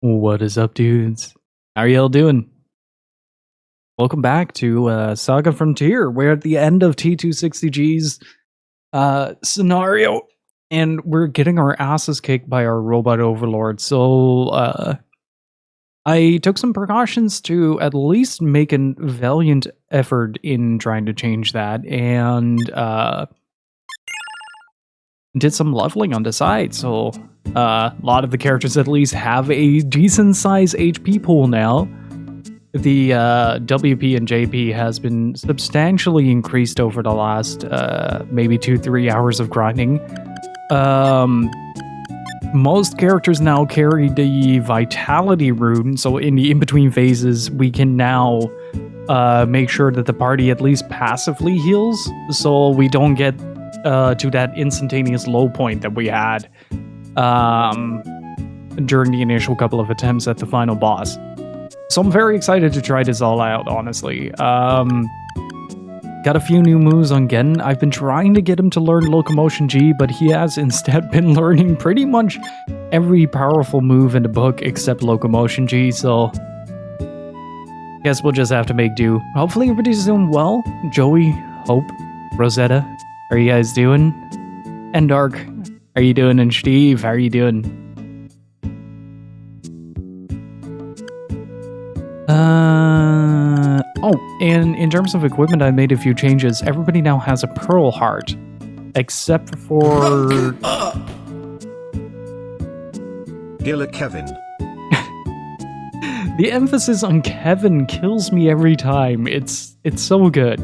What is up, dudes? How are y'all doing? Welcome back to SaGa Frontier. We're at the end of T260G's scenario, and we're getting our asses kicked by our robot overlord. So I took some precautions to at least make a valiant effort in trying to change that, and did some leveling on the side. So a lot of the characters at least have a decent size HP pool now. The WP and JP has been substantially increased over the last maybe 2-3 hours of grinding. Most characters now carry the Vitality rune, so in the in-between phases, we can now make sure that the party at least passively heals, so we don't get to that instantaneous low point that we had during the initial couple of attempts at the final boss. So I'm very excited to try this all out, honestly. Got a few new moves on Gen. I've been trying to get him to learn Locomotion G, but he has instead been learning pretty much every powerful move in the book except Locomotion G, so guess we'll just have to make do. Hopefully everybody's doing well. Joey, Hope, Rosetta, how are you guys doing? And Dark, how are you doing? And Steve, how are you doing? Oh, and in terms of equipment, I made a few changes. Everybody now has a Pearl Heart, except for Gilla Kevin. The emphasis on Kevin kills me every time. It's so good.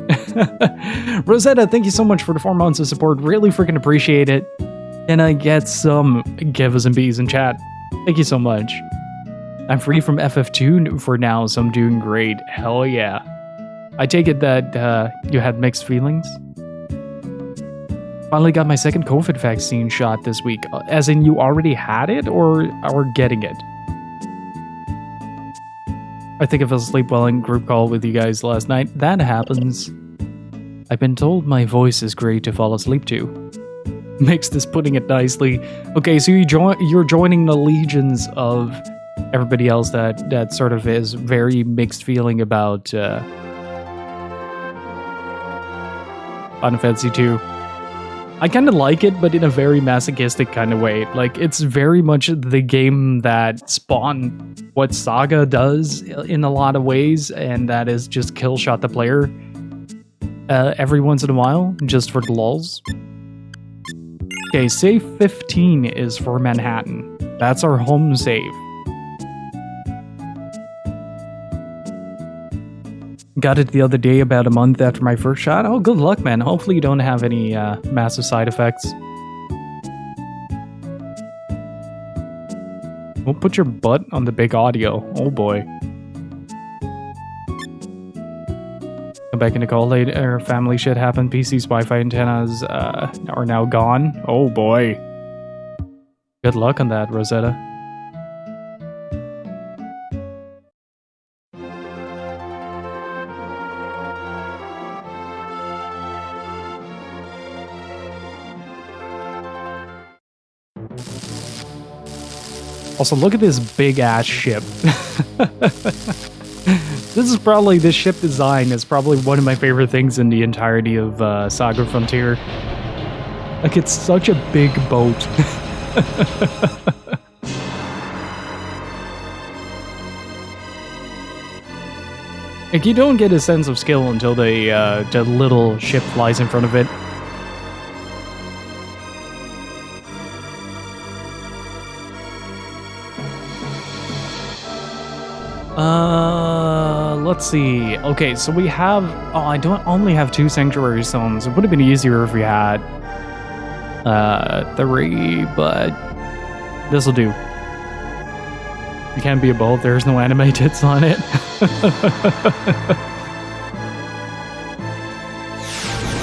Rosetta, thank you so much for the 4 months of support. Really freaking appreciate it. And I get some givers and bees in chat. Thank you so much. I'm free from FF2 for now, so I'm doing great. Hell yeah. I take it that you had mixed feelings? Finally got my second COVID vaccine shot this week. As in, you already had it or getting it? I think I fell asleep while in group call with you guys last night. That happens. I've been told my voice is great to fall asleep to. Mixed is putting it nicely. Okay, so you're joining the legions of everybody else that sort of is very mixed feeling about Final Fantasy 2. I kind of like it, but in a very masochistic kind of way. Like, it's very much the game that spawned what SaGa does in a lot of ways, and that is just kill shot the player every once in a while, just for the lulz. Okay, save 15 is for Manhattan. That's our home save. Got it the other day, about a month after my first shot. Oh, good luck, man. Hopefully you don't have any massive side effects. Don't put your butt on the big audio. Oh boy. Come back into call later. Family shit happened. PC's Wi-Fi antennas are now gone. Oh boy. Good luck on that, Rosetta. Also, look at this big-ass ship. This ship design is probably one of my favorite things in the entirety of SaGa Frontier. Like, it's such a big boat. Like, you don't get a sense of skill until the little ship flies in front of it. Let's see. Okay, so we have... Oh, I don't only have 2 sanctuary stones. It would have been easier if we had 3, but this'll do. It can't be a bolt. There's no anime tits on it.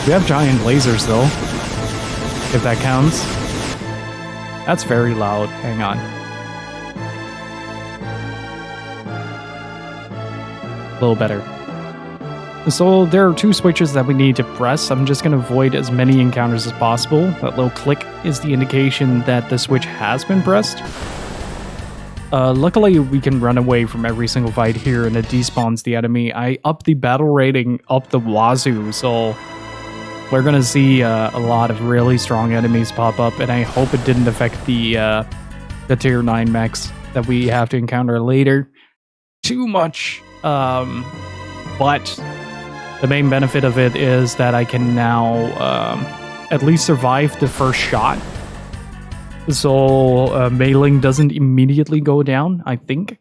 We have giant lasers, though. If that counts. That's very loud. Hang on. A little better. So there are 2 switches that we need to press. I'm just going to avoid as many encounters as possible. That little click is the indication that the switch has been pressed. Luckily, we can run away from every single fight here, and it despawns the enemy. I upped the battle rating up the wazoo, so we're gonna see a lot of really strong enemies pop up, and I hope it didn't affect the tier 9 mechs that we have to encounter later too much. But the main benefit of it is that I can now at least survive the first shot. So mailing doesn't immediately go down, I think.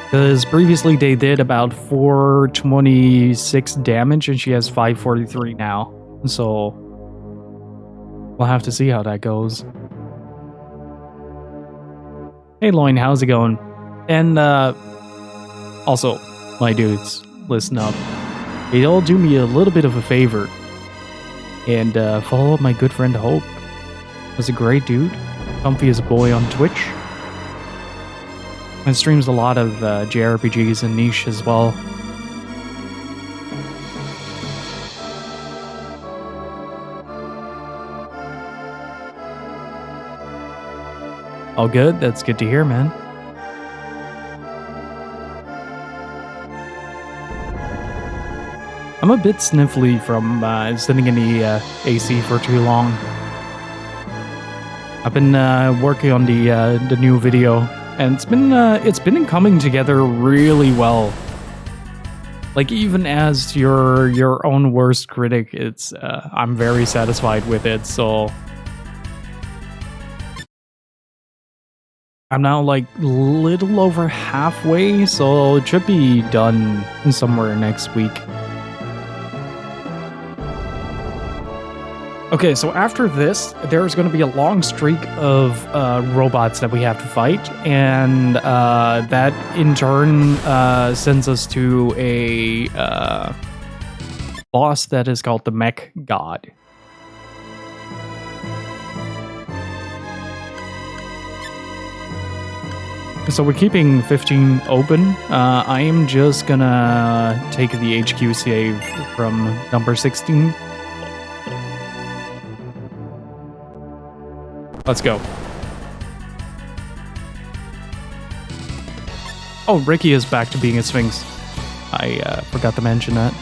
Because previously they did about 426 damage and she has 543 now. So we'll have to see how that goes. Hey Loin, how's it going? And also, my dudes, listen up. They all do me a little bit of a favor. And follow my good friend Hope. Was a great dude. Comfy as a boy on Twitch. And streams a lot of JRPGs and niche as well. All good? That's good to hear, man. I'm a bit sniffly from sitting in the AC for too long. I've been working on the new video, and it's been coming together really well. Like even as your own worst critic, it's I'm very satisfied with it. So I'm now like little over halfway, so it should be done somewhere next week. Okay, so after this, there's going to be a long streak of robots that we have to fight, and that in turn sends us to a boss that is called the Mech God. So we're keeping 15 open. I am just gonna take the HQ save from number 16. Let's go. Oh, Ricky is back to being a Sphinx. I forgot to mention that.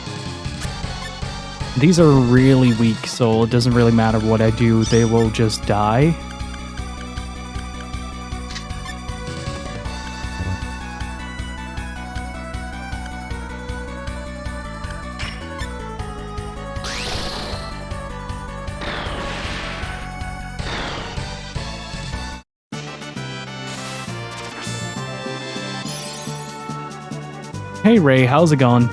These are really weak, so it doesn't really matter what I do. They will just die. Hey Ray, how's it going?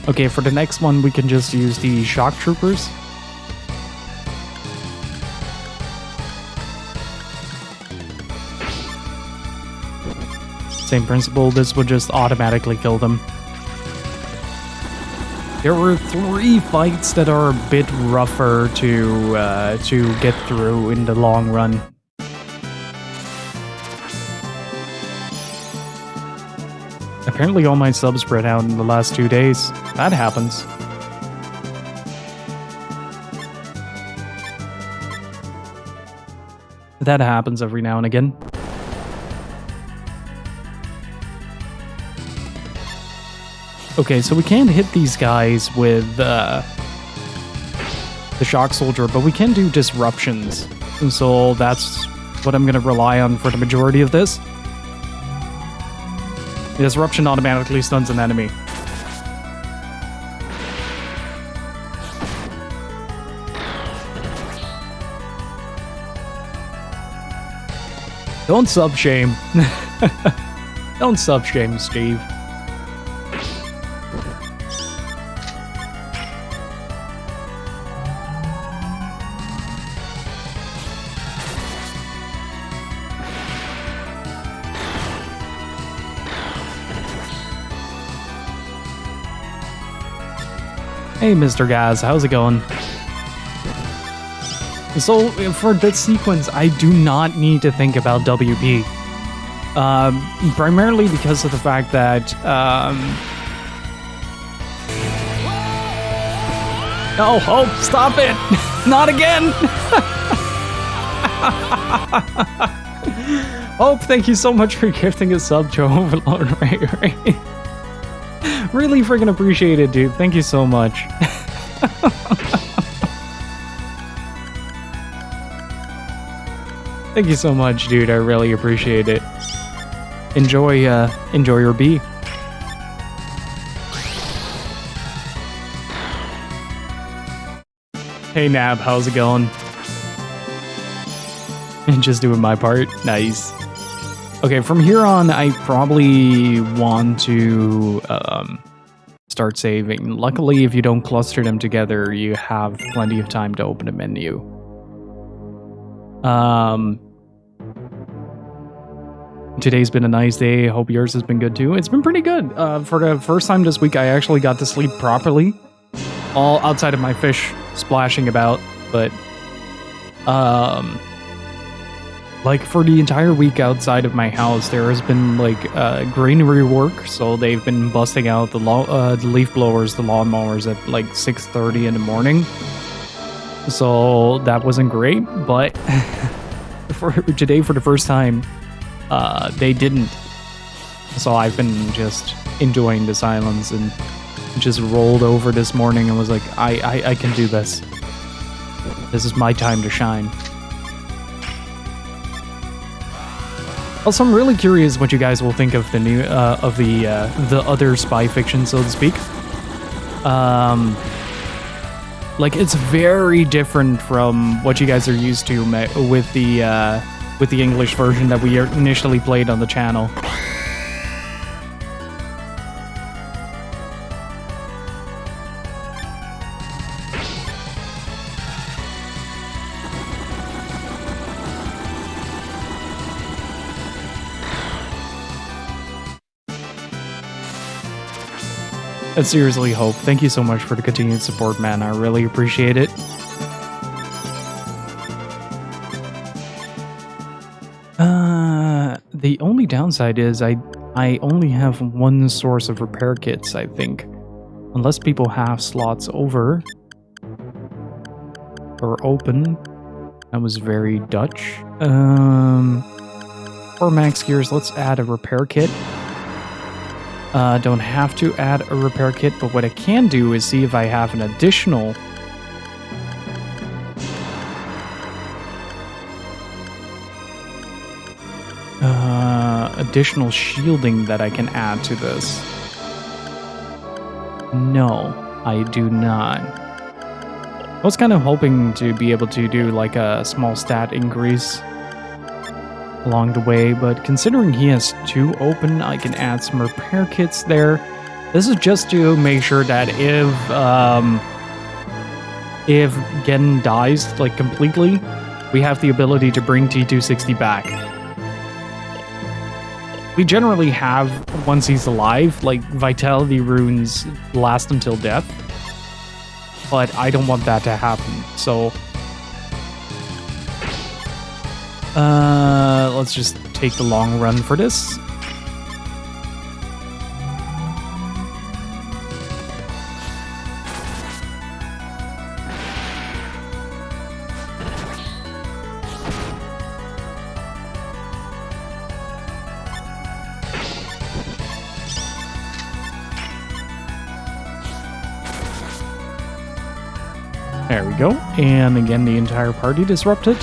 Okay, for the next one, we can just use the shock troopers. Same principle, this would just automatically kill them. There were 3 fights that are a bit rougher to get through in the long run. Apparently all my subs spread out in the last 2 days. That happens. That happens every now and again. Okay, so we can't hit these guys with the shock soldier, but we can do disruptions. And so that's what I'm going to rely on for the majority of this. The disruption automatically stuns an enemy. Don't sub-shame. Don't sub-shame, Steve. Hey, Mr. Gaz, how's it going? So, for this sequence, I do not need to think about WP. Primarily because of the fact that No, Hope, stop it! Not again! Hope, thank you so much for gifting a sub to Overload Ray Ray. Really freaking appreciate it, dude. Thank you so much. Thank you so much, dude. I really appreciate it. Enjoy your bee. Hey Nab, how's it going? Just doing my part. Nice. Okay, from here on, I probably want to start saving. Luckily, if you don't cluster them together, you have plenty of time to open a menu. Today's been a nice day. Hope yours has been good too. It's been pretty good. For the first time this week, I actually got to sleep properly. All outside of my fish splashing about, but like for the entire week outside of my house, there has been like greenery work. So they've been busting out the leaf blowers, the lawnmowers at like 6:30 in the morning. So that wasn't great, but for today, for the first time, they didn't. So I've been just enjoying the silence and just rolled over this morning and was like, I can do this. This is my time to shine. Also, I'm really curious what you guys will think of the new the other spy fiction, so to speak. Like it's very different from what you guys are used to with the English version that we initially played on the channel. And seriously, Hope, thank you so much for the continued support, man. I really appreciate it. The only downside is I only have one source of repair kits, I think. Unless people have slots over or open. That was very Dutch. For max gears, let's add a repair kit. Don't have to add a repair kit, but what I can do is see if I have an additional shielding that I can add to this. No, I do not. I was kind of hoping to be able to do like a small stat increase along the way, but considering he has 2 open, I can add some repair kits there. This is just to make sure that if Gen dies like completely, we have the ability to bring T260 back. We generally have, once he's alive, like vitality runes last until death, but I don't want that to happen, so let's just take the long run for this. There we go. And again, the entire party disrupted.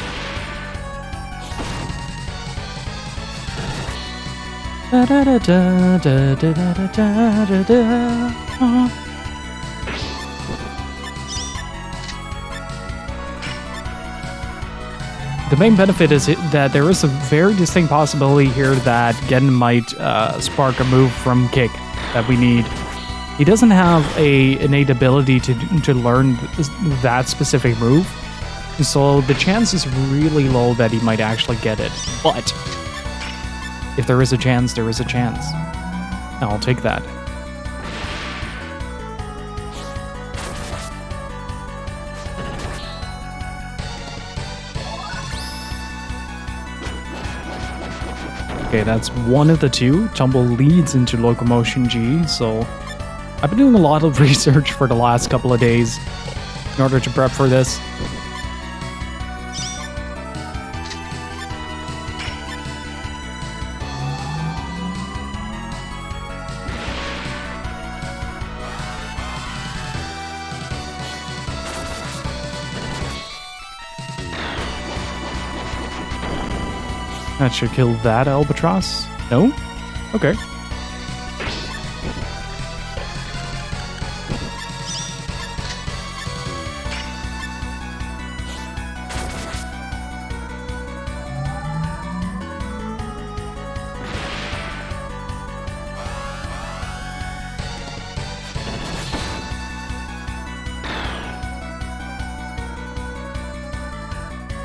Da, da, da, da, da, da, da, da, da. The main benefit is that there is a very distinct possibility here that Gen might spark a move from Kick that we need. He doesn't have an innate ability to learn that specific move, so the chance is really low that he might actually get it. But if there is a chance, there is a chance. I'll take that. Okay, that's one of the 2. Tumble leads into Locomotion G, so I've been doing a lot of research for the last couple of days. in order to prep for this. That should kill that albatross. No? Okay.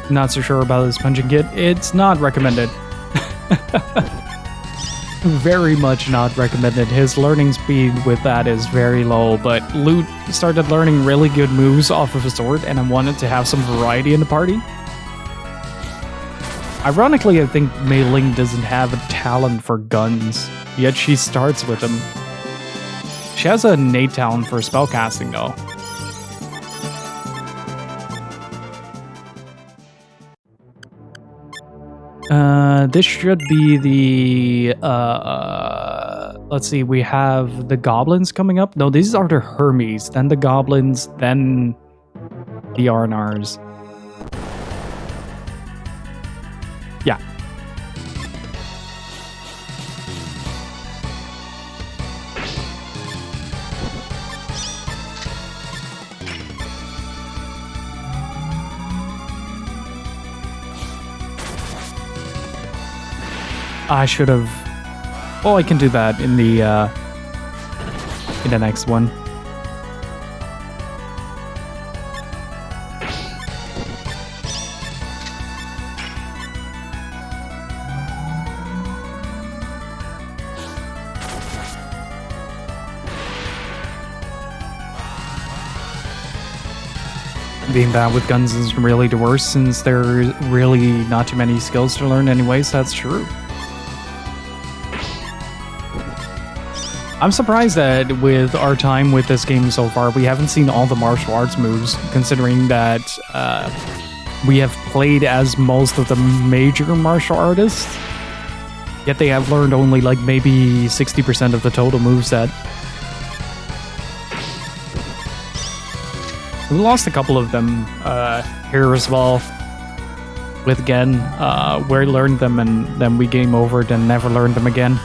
Not so sure about this punching kit. It's not recommended. Very much not recommended. His learning speed with that is very low, but Lute started learning really good moves off of his sword, and I wanted to have some variety in the party. Ironically, I think Mei Ling doesn't have a talent for guns, yet she starts with them. She has a innate talent for spellcasting, though. This should be the, let's see, we have the goblins coming up. No, these are the Hermes, then the goblins, then the Arnars. Yeah. I should have. Well, I can do that in the next one. Being bad with guns is really the worst, since there's really not too many skills to learn anyways. That's true. I'm surprised that with our time with this game so far, we haven't seen all the martial arts moves, considering that we have played as most of the major martial artists, yet they have learned only like maybe 60% of the total moveset. We lost a couple of them here as well with Gen, where we learned them and then we game over, then never learned them again.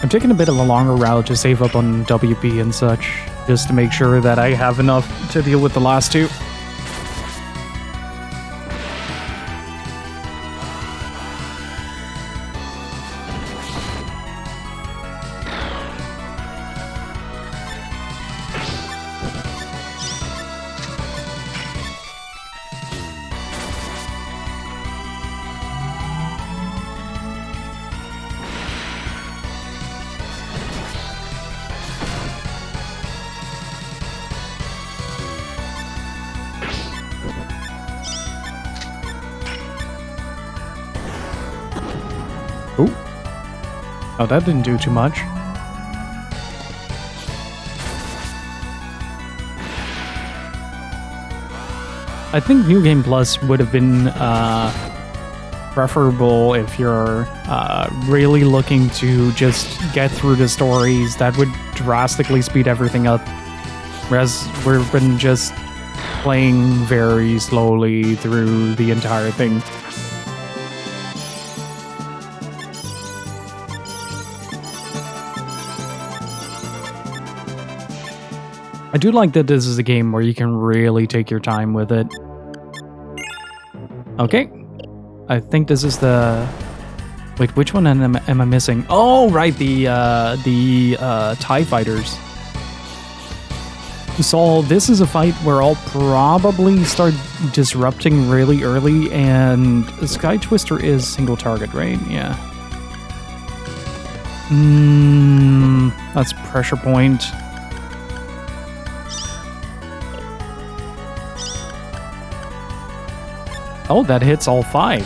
I'm taking a bit of a longer route to save up on WP and such, just to make sure that I have enough to deal with the last two. Oh, that didn't do too much. I think New Game Plus would have been preferable if you're really looking to just get through the stories. That would drastically speed everything up. Whereas we've been just playing very slowly through the entire thing. I do like that this is a game where you can really take your time with it. Okay. I think this is the... Wait, which one am I missing? Oh, right, the TIE fighters. So this is a fight where I'll probably start disrupting really early, and Sky Twister is single target, right? Yeah. That's pressure point. Oh, that hits all 5.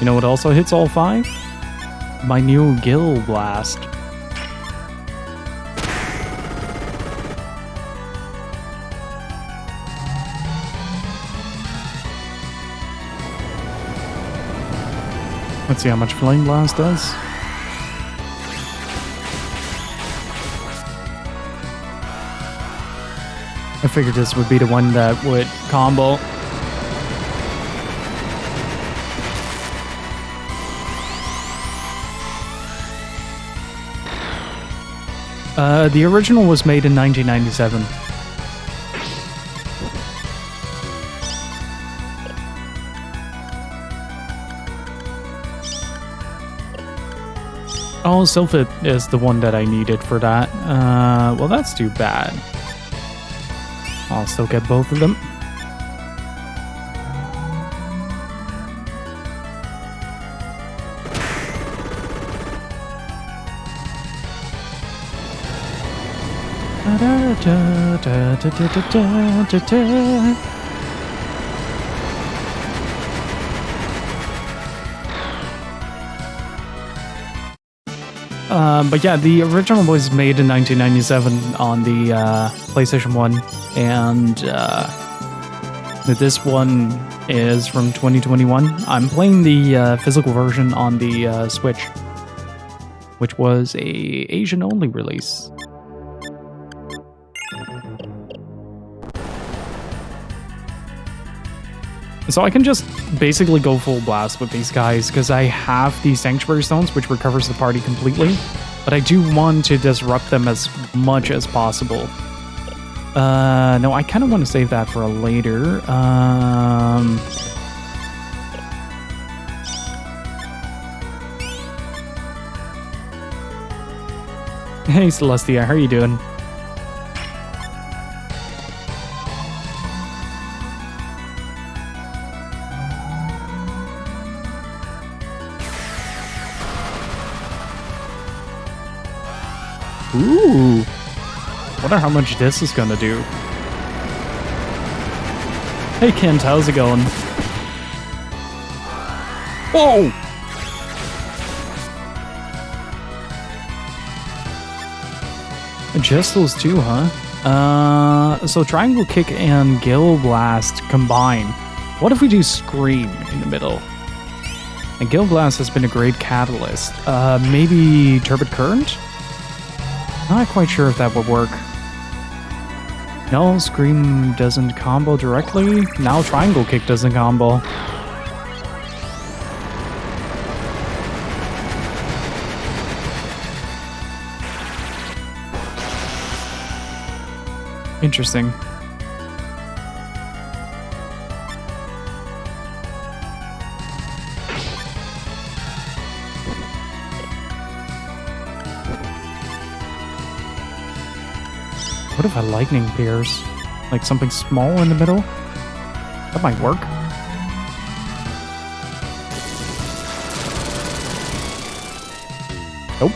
You know what also hits all 5? My new Gil Blast. Let's see how much Flame Blast does. I figured this would be the one that would combo. The original was made in 1997. Oh, Sylphid is the one that I needed for that. Well, that's too bad. I'll still get both of them. But yeah, the original was made in 1997 on the PlayStation 1, and this one is from 2021. I'm playing the physical version on the Switch, which was a Asian-only release. So I can just basically go full blast with these guys because I have the Sanctuary Stones, which recovers the party completely. But I do want to disrupt them as much as possible. No, I kind of want to save that for a later. Hey Celestia, how are you doing? Ooh, wonder how much this is gonna do. Hey Kent, how's it going? Whoa! Just those two, huh? So Triangle Kick and Gale Blast combine. What if we do Scream in the middle? And Gale Blast has been a great catalyst. Maybe Turbid Current? Not quite sure if that would work. No, Scream doesn't combo directly. Now Triangle Kick doesn't combo. Interesting. What if I lightning pierce? Like something small in the middle? That might work. Nope.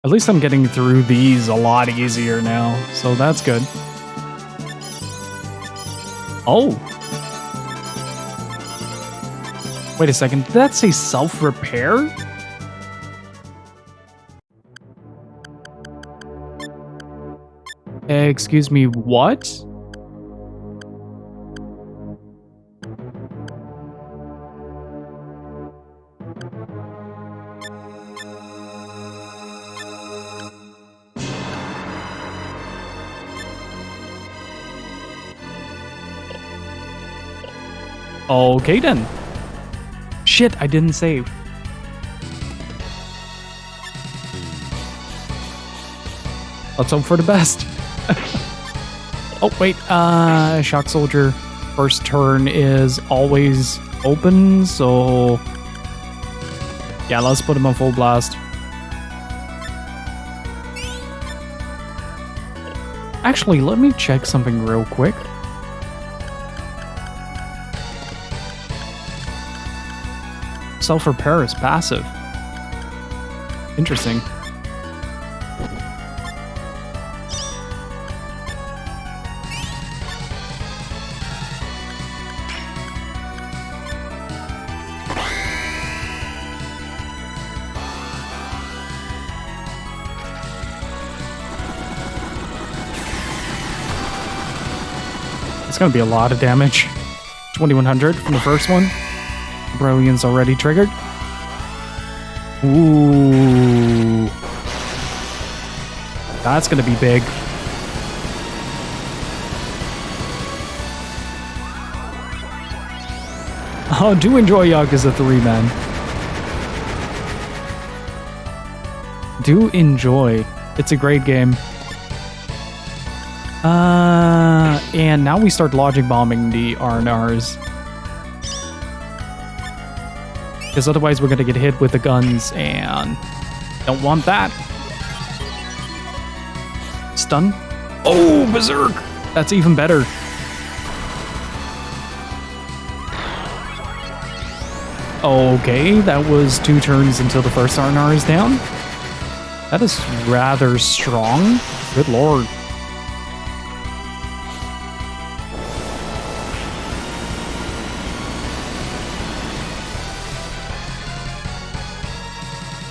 At least I'm getting through these a lot easier now, so that's good. Oh! Wait a second, did that say self-repair? Excuse me, what? Okay then. Shit, I didn't save. Let's hope for the best. Oh, wait. Shock Soldier. First turn is always open, so... yeah, let's put him on full blast. Actually, let me check something real quick. Self-repair is passive. Interesting. It's gonna be a lot of damage. 2100 from the first one. Brilliant's already triggered. Ooh. That's gonna be big. Oh, do enjoy Yakuza 3, man. Do enjoy. It's a great game. And now we start logic bombing the R&Rs. Because otherwise we're gonna get hit with the guns and don't want that. Stun. Oh, Berserk! That's even better. Okay, that was 2 turns until the first R&R is down. That is rather strong. Good lord.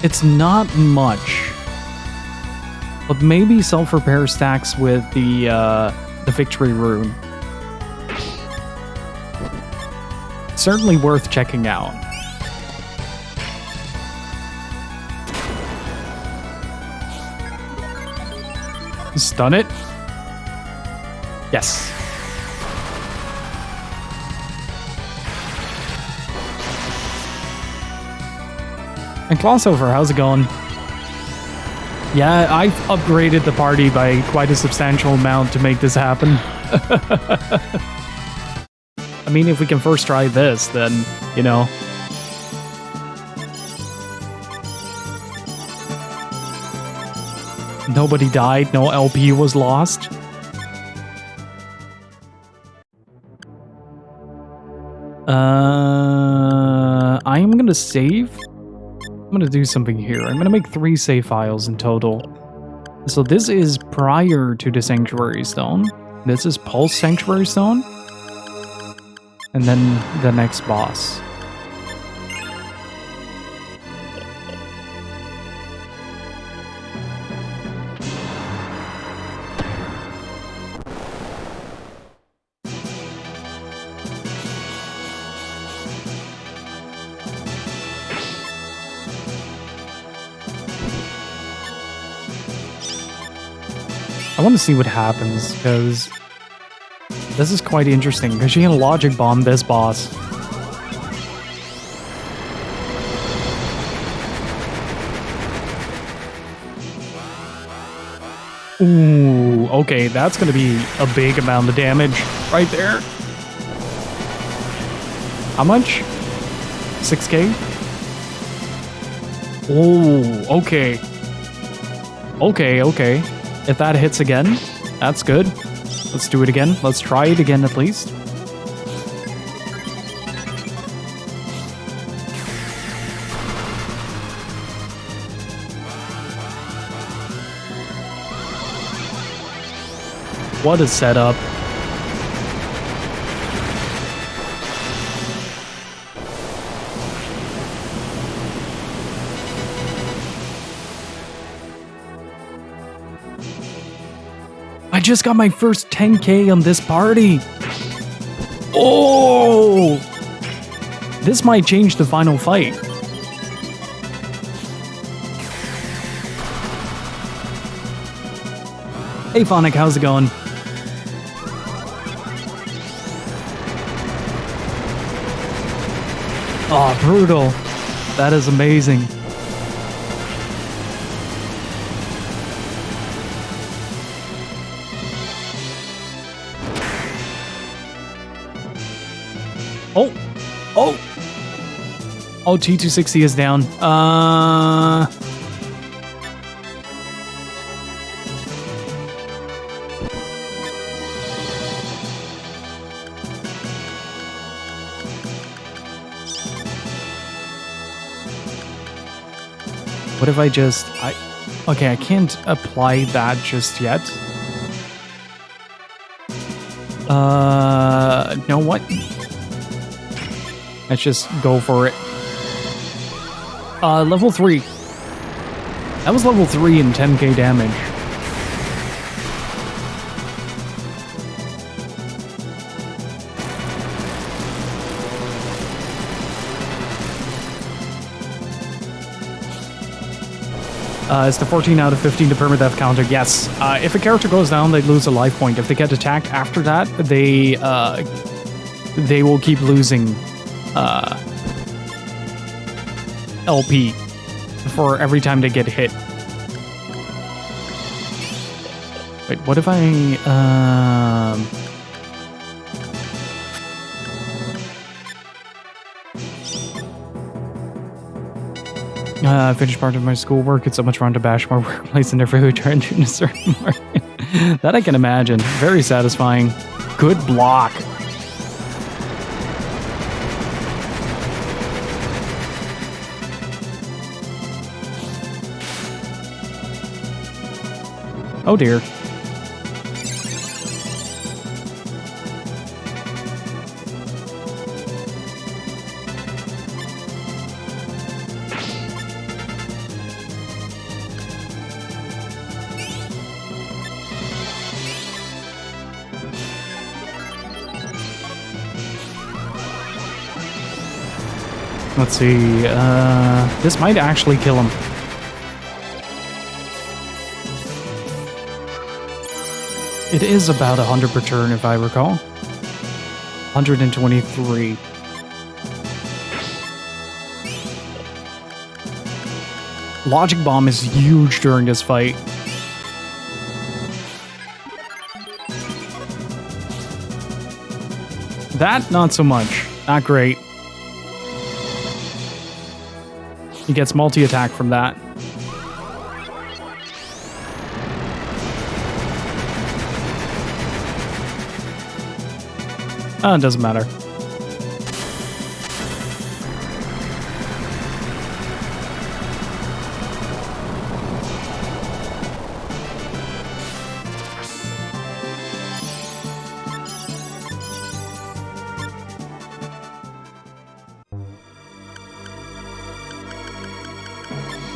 It's not much, but maybe self-repair stacks with the victory rune. Certainly worth checking out. Stun it. Yes. And Crossover, how's it going? Yeah, I've upgraded the party by quite a substantial amount to make this happen. I mean, if we can first try this, then, you know. Nobody died, no LP was lost. I'm gonna save. I'm gonna do something here. I'm gonna make 3 save files in total. So this is prior to the Sanctuary Stone. This is Pulse Sanctuary Stone. And then the next boss. I want to see what happens, because this is quite interesting, because she can logic bomb this boss. Ooh, okay, that's going to be a big amount of damage right there. How much? 6k? Oh, okay. Okay. If that hits again, that's good. Let's do it again. Let's try it again at least. What a setup. I just got my first 10k on this party. Oh! This might change the final fight. Hey Phonic, how's it going? Oh, brutal. That is amazing. Oh, T260 is down. What if I just... Okay, I can't apply that just yet. Know what? Let's just go for it. Level 3. That was level 3 and 10k damage. It's the 14 out of 15 to permadeath counter. Yes. If a character goes down, they lose a life point. If they get attacked after that, they will keep losing LP for every time they get hit. Wait, what if I finished part of my schoolwork? It's so much fun to bash my workplace and never return to a certain market. That I can imagine. Very satisfying. Good block. Oh dear. Let's see, this might actually kill him. It is about 100 per turn, if I recall. 123. Logic Bomb is huge during this fight. That, not so much. Not great. He gets multi-attack from that. It doesn't matter.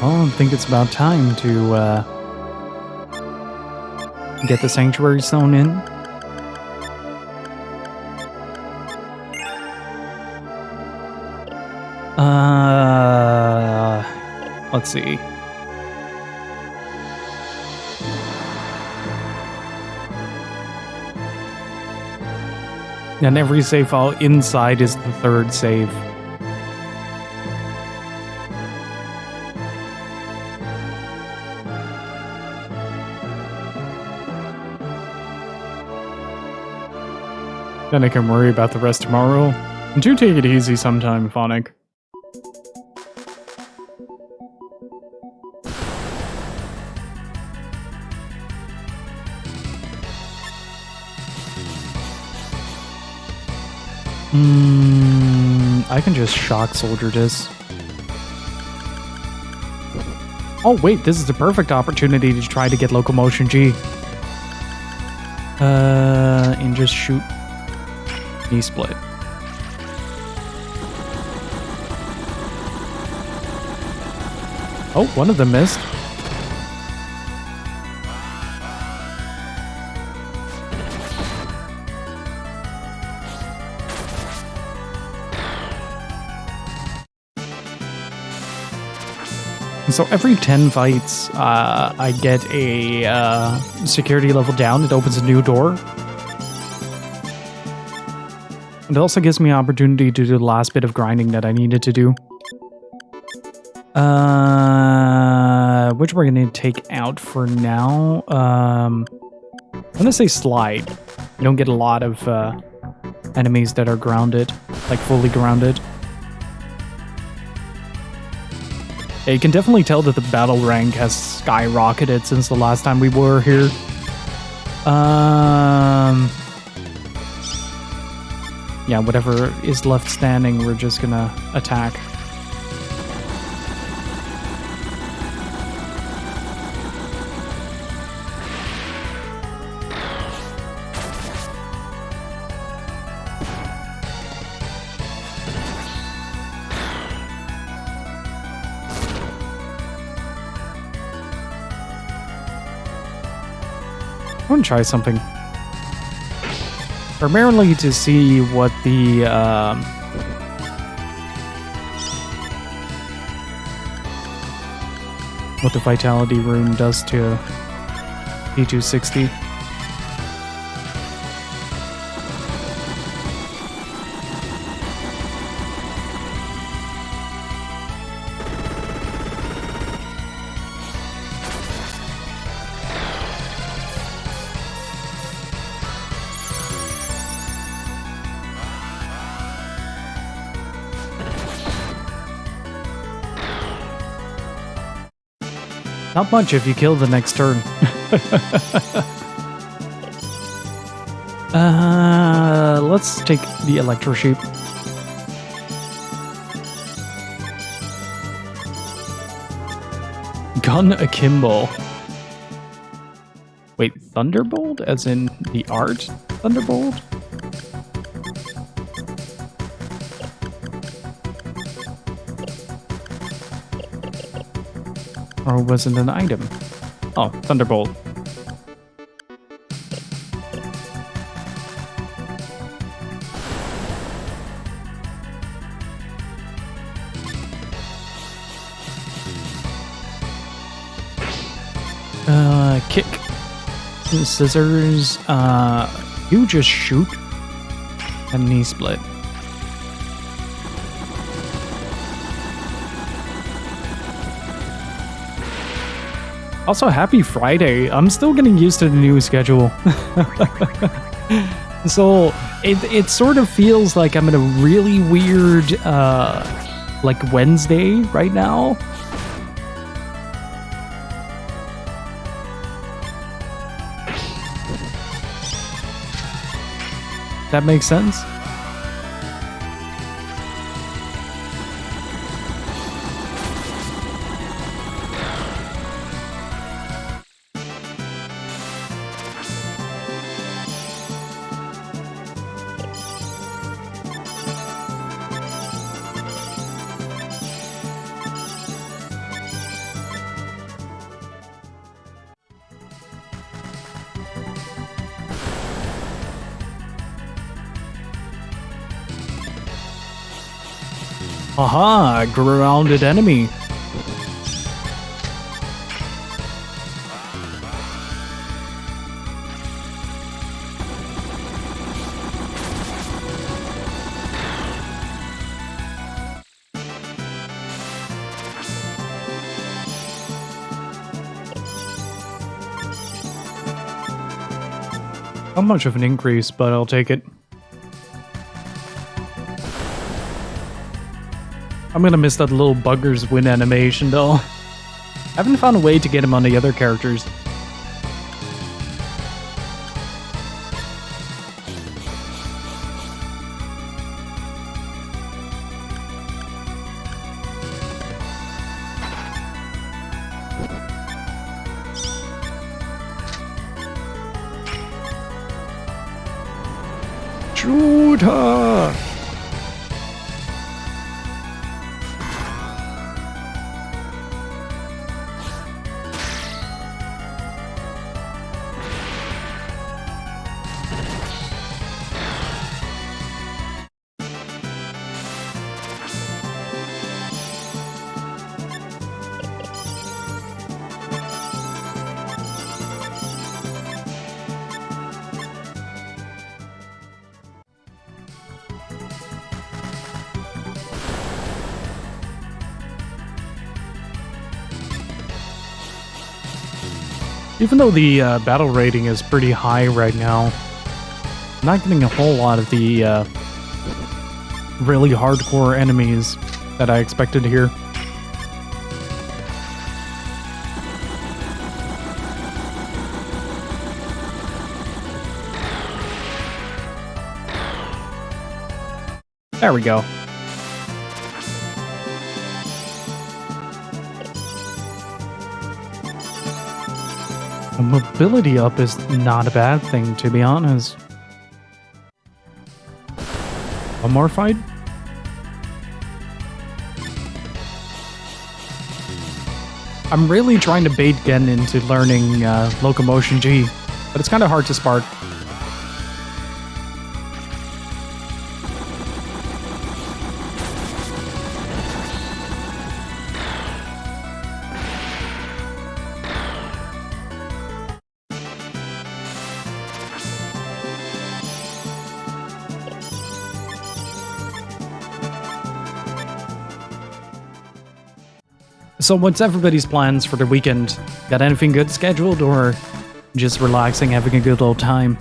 Well, I think it's about time to get the Sanctuary Stone in. Let's see. And every save file inside is the third save. Then I can worry about the rest tomorrow. And do take it easy sometime, Phonic. I can just shock soldier this. Oh wait, this is the perfect opportunity to try to get Locomotion G. And just shoot knee split. Oh, one of them missed. So every 10 fights, I get a security level down. It opens a new door. It also gives me an opportunity to do the last bit of grinding that I needed to do. Which we're going to take out for now. I'm going to say slide. You don't get a lot of enemies that are grounded, like fully grounded. Yeah, you can definitely tell that the battle rank has skyrocketed since the last time we were here. Yeah, whatever is left standing, we're just gonna attack. I want to try something. Primarily to see what the what the Vitality Rune does to P260. Not much if you kill the next turn. Let's take the Electro Sheep. Gun Akimbo. Wait, Thunderbolt? As in the art Thunderbolt? Or was it an item? Oh, Thunderbolt. Kick. Scissors. You just shoot. And knee split. Also, happy Friday. I'm still getting used to the new schedule. So, it sort of feels like I'm in a really weird, like Wednesday right now. That makes sense? Aha, grounded enemy. Not much of an increase, but I'll take it. I'm gonna miss that little bugger's win animation though. I haven't found a way to get him on the other characters. Shoot her! Even though the battle rating is pretty high right now, I'm not getting a whole lot of the really hardcore enemies that I expected here. There we go. A mobility up is not a bad thing, to be honest. One more fight? I'm really trying to bait Gen into learning Locomotion G, but it's kind of hard to spark. So what's everybody's plans for the weekend? Got anything good scheduled or just relaxing, having a good old time?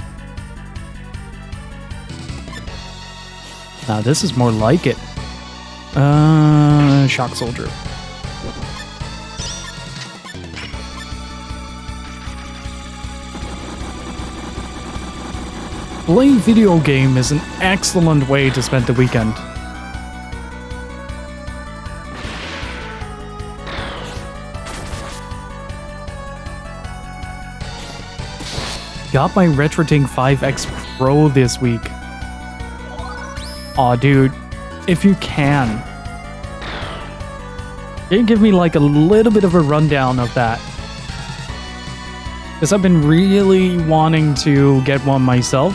Now this is more like it. Shock Soldier. Playing video game is an excellent way to spend the weekend. Got my RetroTink 5X Pro this week. Aw, dude, if you can you give me like a little bit of a rundown of that? Because I've been really wanting to get one myself.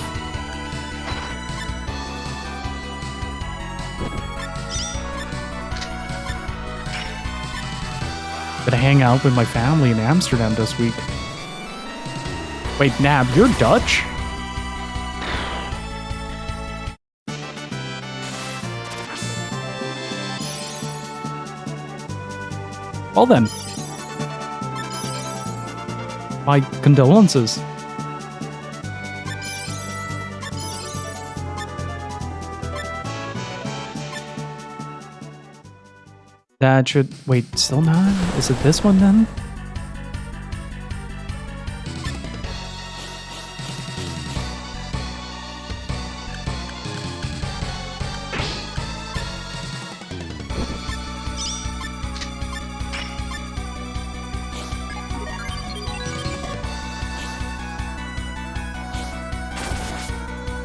Gonna hang out with my family in Amsterdam this week. Wait, Nab, you're Dutch? Well then. My condolences. That should... Wait, still not? Is it this one then?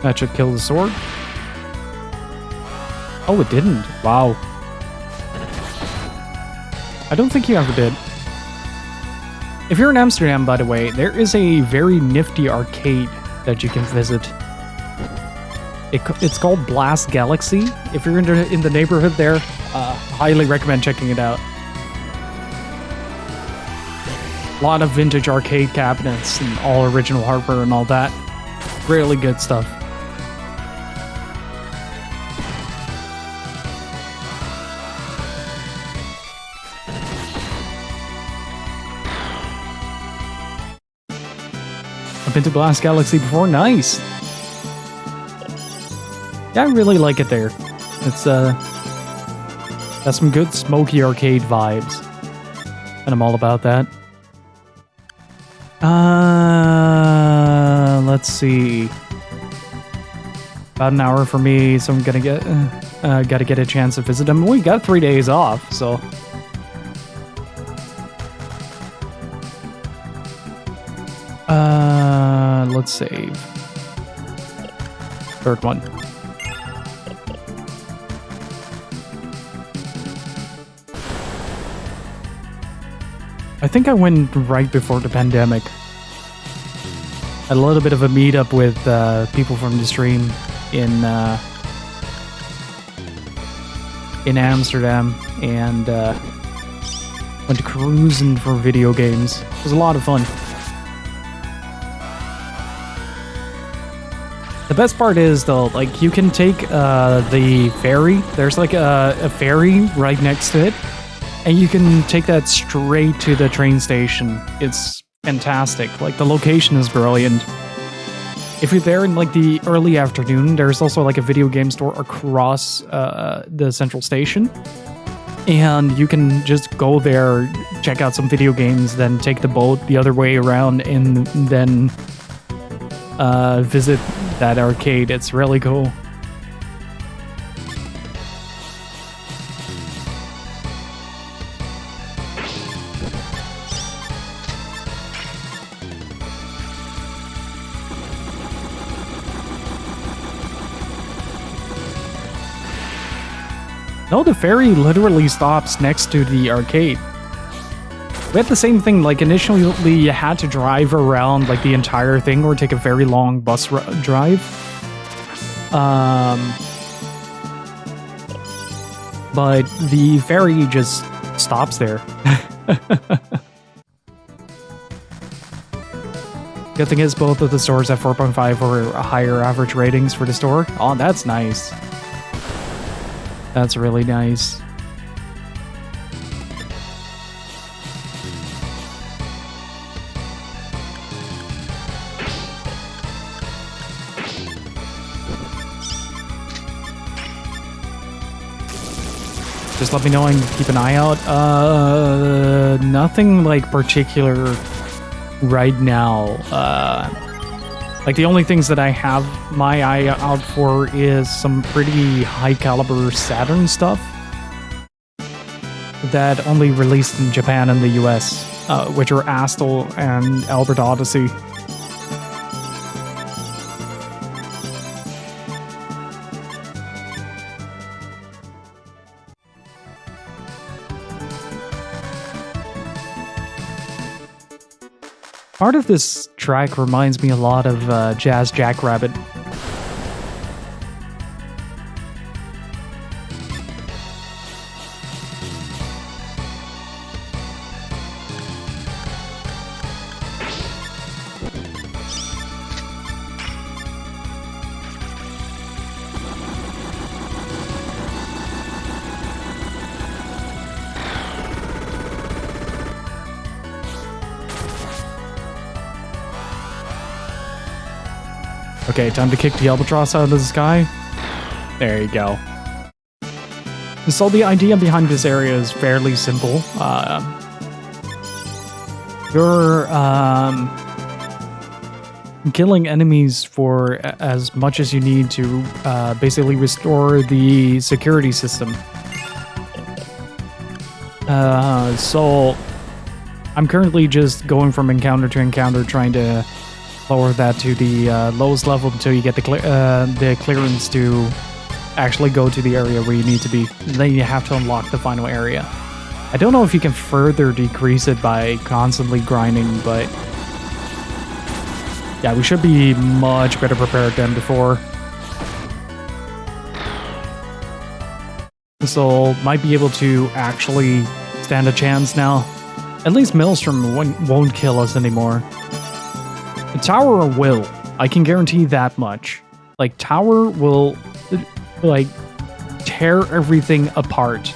That should kill the sword. Oh, it didn't. Wow. I don't think you ever did. If you're in Amsterdam, by the way, there is a very nifty arcade that you can visit. It's called Blast Galaxy. If you're in the neighborhood there, highly recommend checking it out. A lot of vintage arcade cabinets and all original hardware and all that. Really good stuff. I've been to Blast Galaxy before. Nice. Yeah, I really like it there. It's got some good smoky arcade vibes, and I'm all about that. Let's see. About an hour for me, so I'm gonna gotta get a chance to visit them. We got 3 days off, so. Let's save. Third one. I think I went right before the pandemic. Had a little bit of a meetup with people from the stream in Amsterdam, and went cruising for video games. It was a lot of fun. The best part is, though, like, you can take the ferry. There's like a ferry right next to it, and you can take that straight to the train station. It's fantastic. Like, the location is brilliant. If you're there in like the early afternoon, there's also like a video game store across the central station, and you can just go there, check out some video games, then take the boat the other way around, and then visit that arcade. It's really cool. No, the ferry literally stops next to the arcade. We had the same thing, like initially you had to drive around like the entire thing or take a very long bus drive. But the ferry just stops there. Good thing is both of the stores have 4.5 or higher average ratings for the store. Oh, that's nice. That's really nice. Just let me know and keep an eye out. Nothing like particular right now. Like the only things that I have my eye out for is some pretty high caliber Saturn stuff that only released in Japan and the US, which are Astal and Albert Odyssey. Part of this track reminds me a lot of Jazz Jackrabbit. Okay, time to kick the albatross out of the sky. There you go. So the idea behind this area is fairly simple. You're killing enemies for as much as you need to basically restore the security system. So I'm currently just going from encounter to encounter, trying to lower that to the lowest level until you get the clearance to actually go to the area where you need to be. Then you have to unlock the final area. I don't know if you can further decrease it by constantly grinding, but yeah, we should be much better prepared than before. So might be able to actually stand a chance now. At least Maelstrom won't kill us anymore. The tower will. I can guarantee that much. Like, tower will, like, tear everything apart.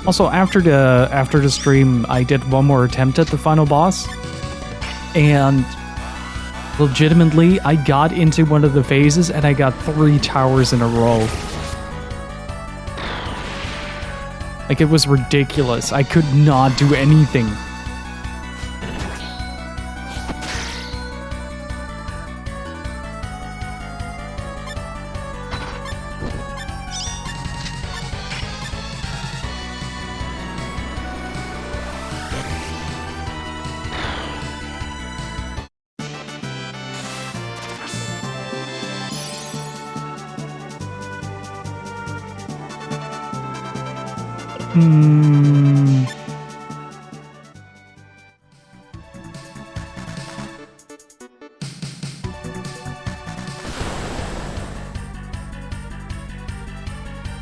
Also, after the stream, I did one more attempt at the final boss, and legitimately, I got into one of the phases and I got 3 towers in a row. Like, it was ridiculous. I could not do anything.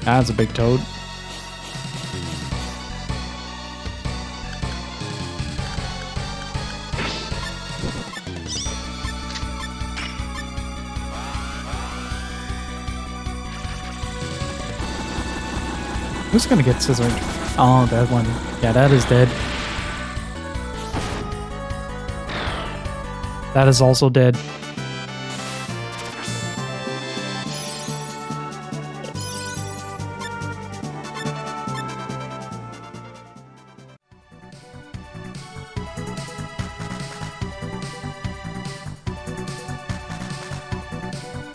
That's a big toad. Who's gonna get scissored? Oh, that one. Yeah, that is dead. That is also dead.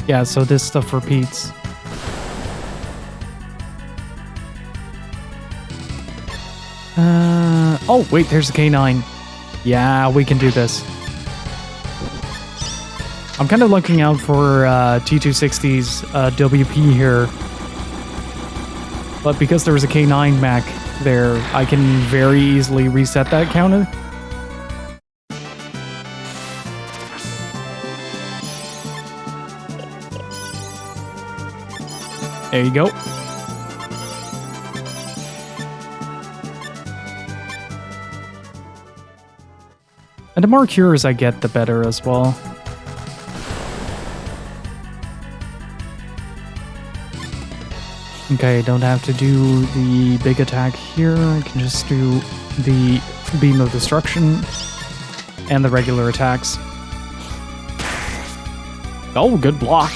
Yeah, so this stuff repeats. Oh, wait, there's a K9. Yeah, we can do this. I'm kind of looking out for T260's WP here. But because there was a K9 Mac there, I can very easily reset that counter. There you go. And the more cures I get, the better as well. Okay, don't have to do the big attack here. I can just do the beam of destruction and the regular attacks. Oh, good block.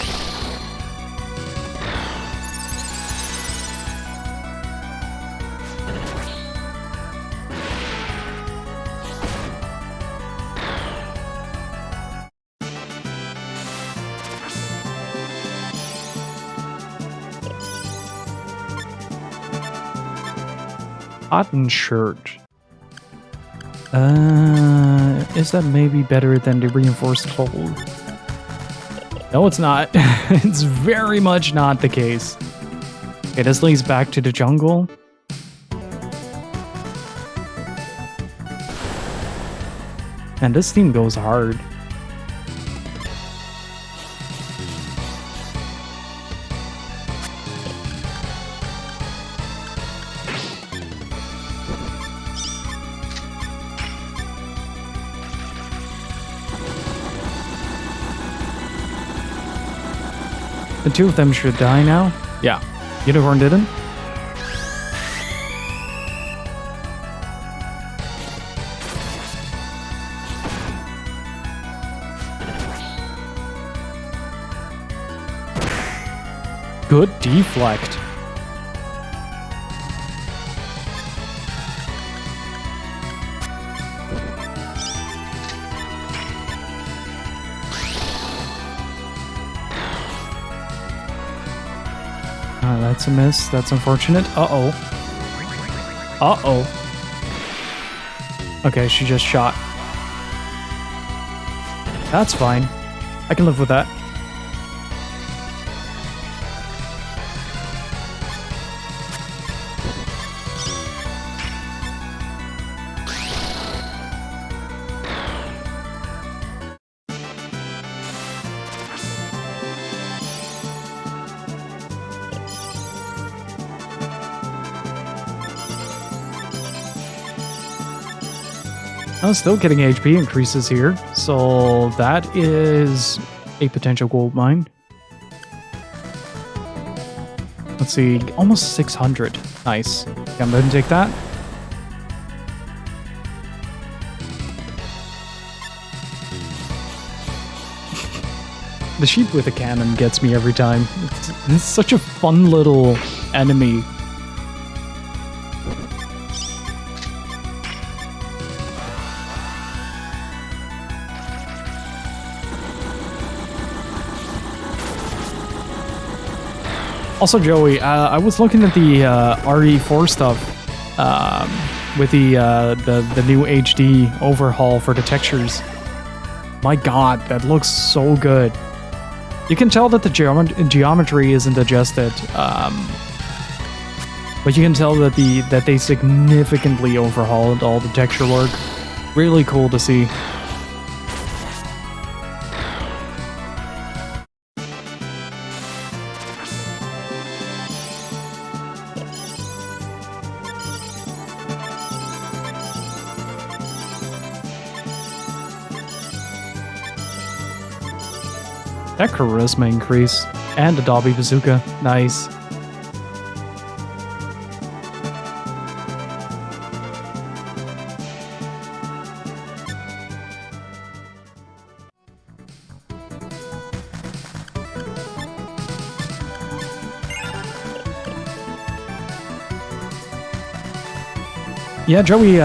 Cotton shirt. Is that maybe better than the reinforced hull? No, it's not. It's very much not the case. Okay, this leads back to the jungle. And this team goes hard. The two of them should die now. Yeah. Unicorn didn't. Good deflect. That's a miss. That's unfortunate. Uh-oh. Uh-oh. Okay, she just shot. That's fine. I can live with that. I'm still getting HP increases here, so that is a potential gold mine. Let's see, almost 600. Nice. Okay, I'm going to take that. The sheep with a cannon gets me every time. It's such a fun little enemy. Also, Joey, I was looking at the RE4 stuff with the new HD overhaul for the textures. My God, that looks so good. You can tell that the geometry isn't adjusted, but you can tell that they significantly overhauled all the texture work. Really cool to see. That charisma increase. And a Dobby Bazooka. Nice. Yeah, Joey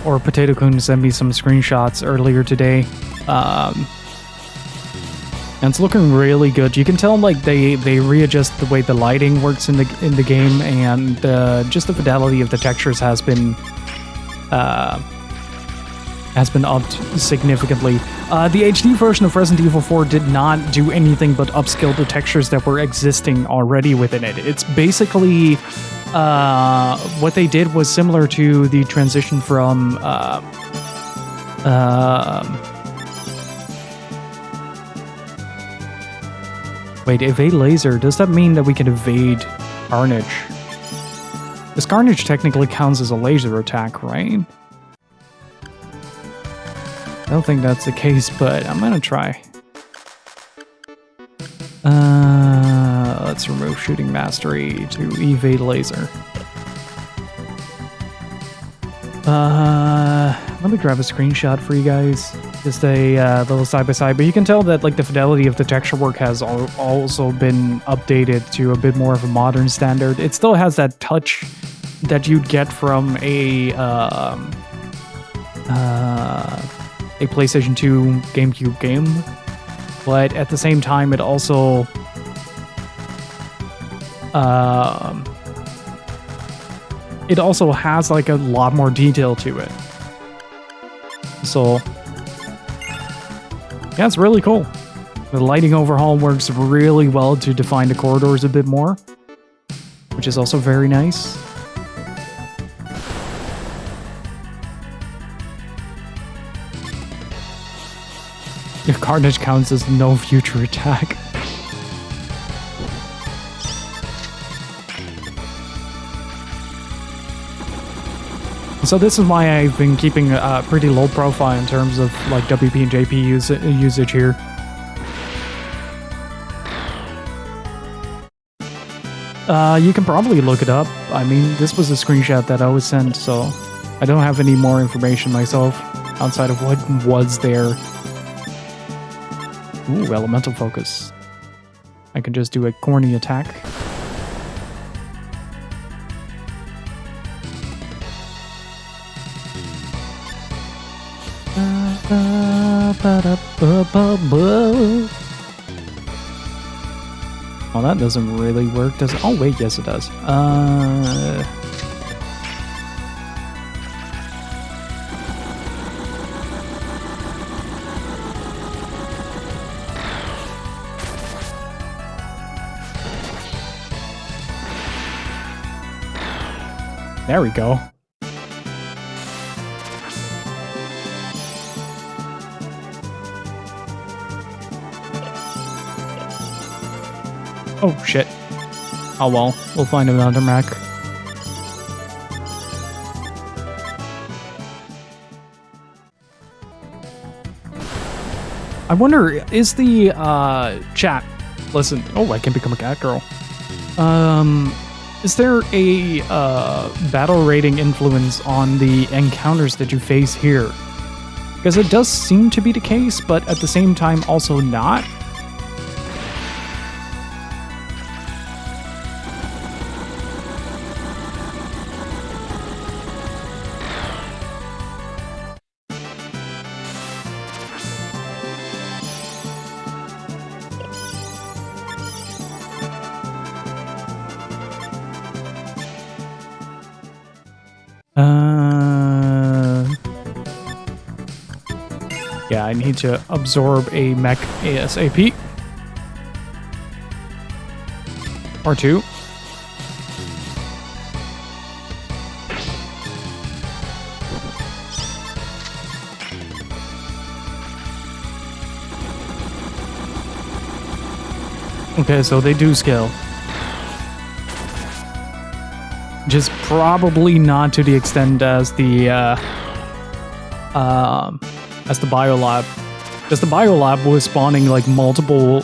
or Potato Kun sent me some screenshots earlier today. And it's looking really good. You can tell like they readjust the way the lighting works in the game, and just the fidelity of the textures has been upped significantly. The HD version of Resident Evil 4 did not do anything but upscale the textures that were existing already within it. It's basically what they did was similar to the transition from wait, evade laser. Does that mean that we can evade Carnage? Because Carnage technically counts as a laser attack, right? I don't think that's the case, but I'm gonna try. Let's remove shooting mastery to evade laser. Let me grab a screenshot for you guys. Just a little side by side, but you can tell that like the fidelity of the texture work has also been updated to a bit more of a modern standard. It still has that touch that you'd get from a PlayStation 2 GameCube game, but at the same time, it also has like a lot more detail to it. So yeah, it's really cool. The lighting overhaul works really well to define the corridors a bit more, which is also very nice. If Carnage counts as no future attack. So this is why I've been keeping a pretty low profile in terms of like WP and JP usage here. You can probably look it up. I mean, this was a screenshot that I was sent, so I don't have any more information myself outside of what was there. Ooh, elemental focus. I can just do a corny attack. Well, that doesn't really work, does it? Oh, wait, yes it does. There we go. Oh, shit. Oh, well. We'll find another mech. I wonder, is the, chat... Listen. Oh, I can become a cat girl. Is there a, battle rating influence on the encounters that you face here? Because it does seem to be the case, but at the same time also not. Yeah, I need to absorb a mech ASAP. Or two. Okay, so they do scale. Just probably not to the extent as the biolab. Because the biolab was spawning like multiple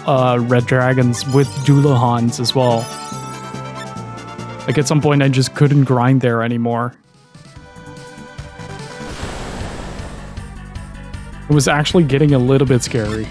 red dragons with Doulahans as well. Like at some point I just couldn't grind there anymore. It was actually getting a little bit scary.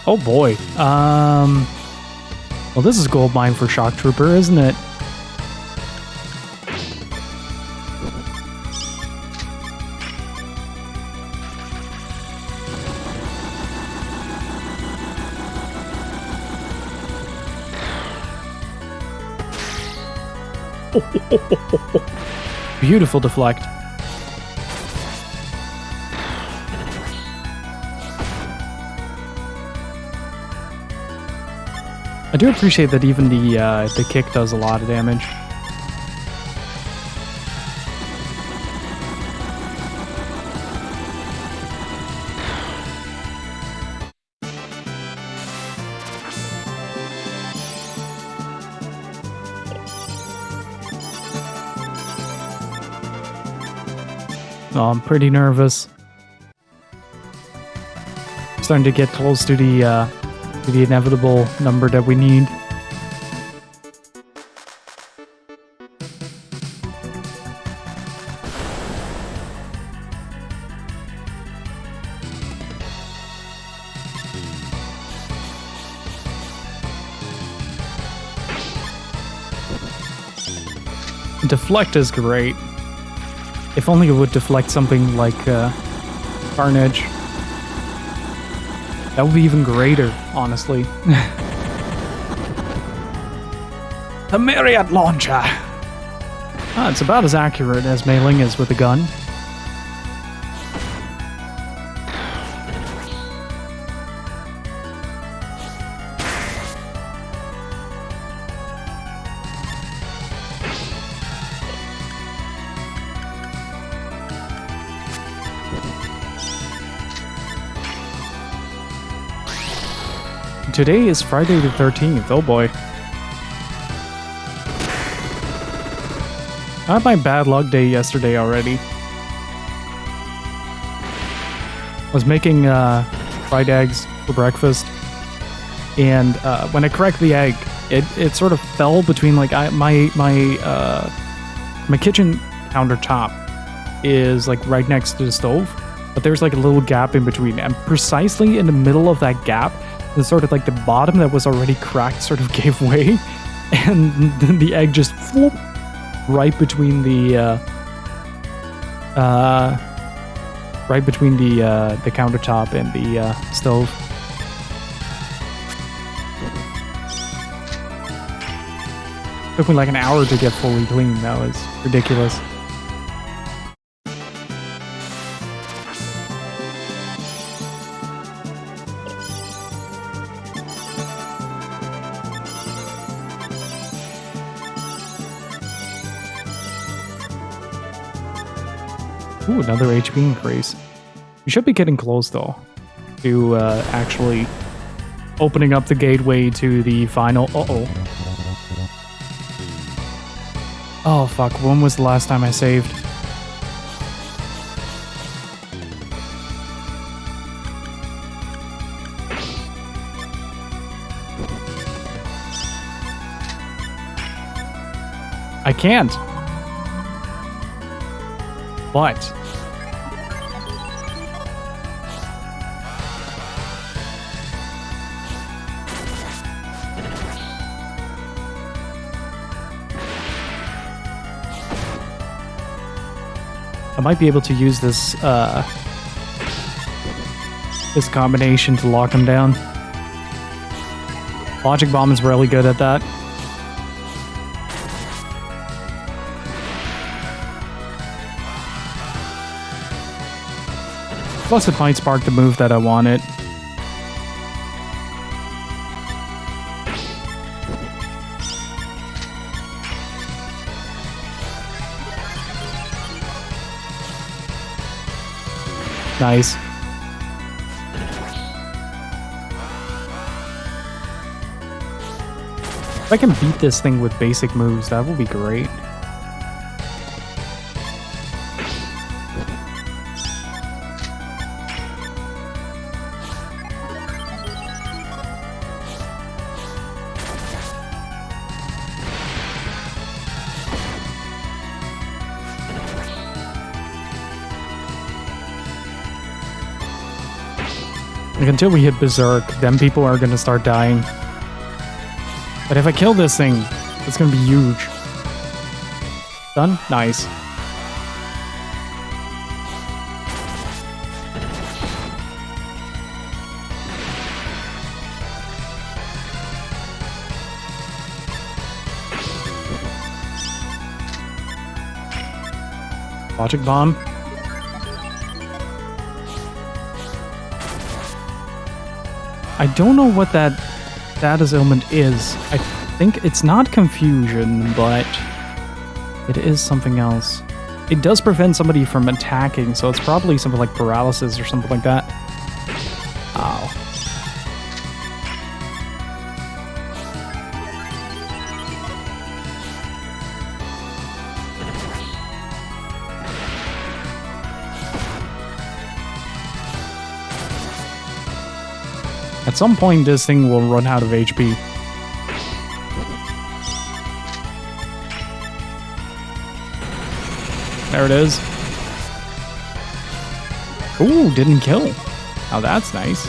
Oh boy. Well, this is gold mine for Shock Trooper, isn't it? Beautiful deflect. I do appreciate that even the kick does a lot of damage. Oh, I'm pretty nervous. Starting to get close to the inevitable number that we need. Deflect is great. If only it would deflect something like Carnage. That would be even greater, honestly. The Myriad Launcher! Ah, it's about as accurate as Mei Ling is with a gun. Today is Friday the 13th, oh boy. I had my bad luck day yesterday already. I was making fried eggs for breakfast, and when I cracked the egg, it sort of fell between like my kitchen countertop is like right next to the stove, but there's like a little gap in between, and precisely in the middle of that gap, the sort of like the bottom that was already cracked sort of gave way, and the egg just whoop, right between the countertop and the stove. Took me like an hour to get fully clean. That was ridiculous. Ooh, another HP increase. We should be getting close, though, to actually opening up the gateway to the final... Uh-oh. Oh, fuck. When was the last time I saved? I can't. But... I might be able to use this this combination to lock him down. Logic Bomb is really good at that. Plus it might spark the move that I wanted. Nice. If I can beat this thing with basic moves, that would be great. Like, until we hit Berserk, then people are gonna start dying. But if I kill this thing, it's gonna be huge. Done? Nice. Logic Bomb. I don't know what that status ailment is. I think it's not confusion, but it is something else. It does prevent somebody from attacking, so it's probably something like paralysis or something like that. Ow. At some point, this thing will run out of HP. There it is. Ooh, didn't kill. Oh, that's nice.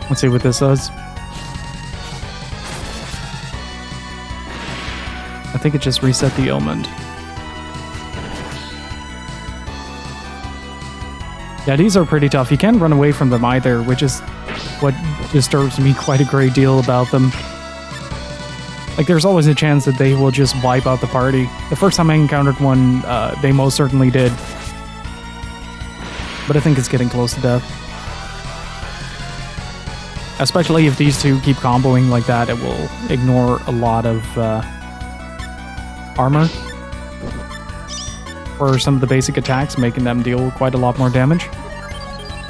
Let's see what this does. I think it just reset the ailment. Yeah, these are pretty tough. You can't run away from them either, which is what disturbs me quite a great deal about them. Like, there's always a chance that they will just wipe out the party. The first time I encountered one, they most certainly did. But I think it's getting close to death. Especially if these two keep comboing like that, it will ignore a lot of armor for some of the basic attacks, making them deal quite a lot more damage.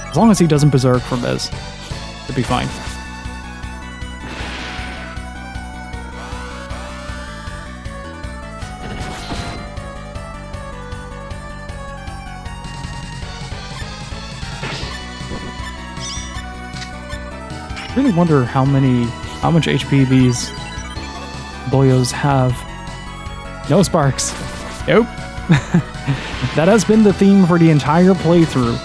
As long as he doesn't berserk from this, it'll be fine. I really wonder how much HP these boyos have. No sparks. Nope. That has been the theme for the entire playthrough.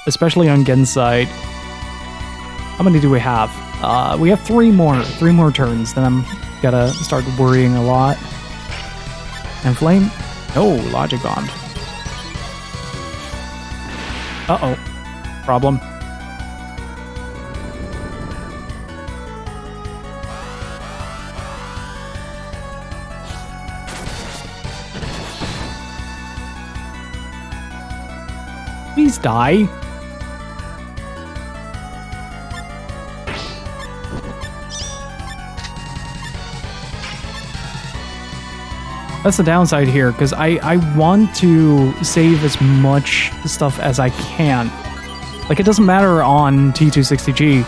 Especially on Gen's side. How many do we have? We have three more turns, then I'm gotta start worrying a lot. And Flame? No, Logic Bomb. Uh-oh. Problem. Please die. That's the downside here, because I want to save as much stuff as I can. Like, it doesn't matter on T260G,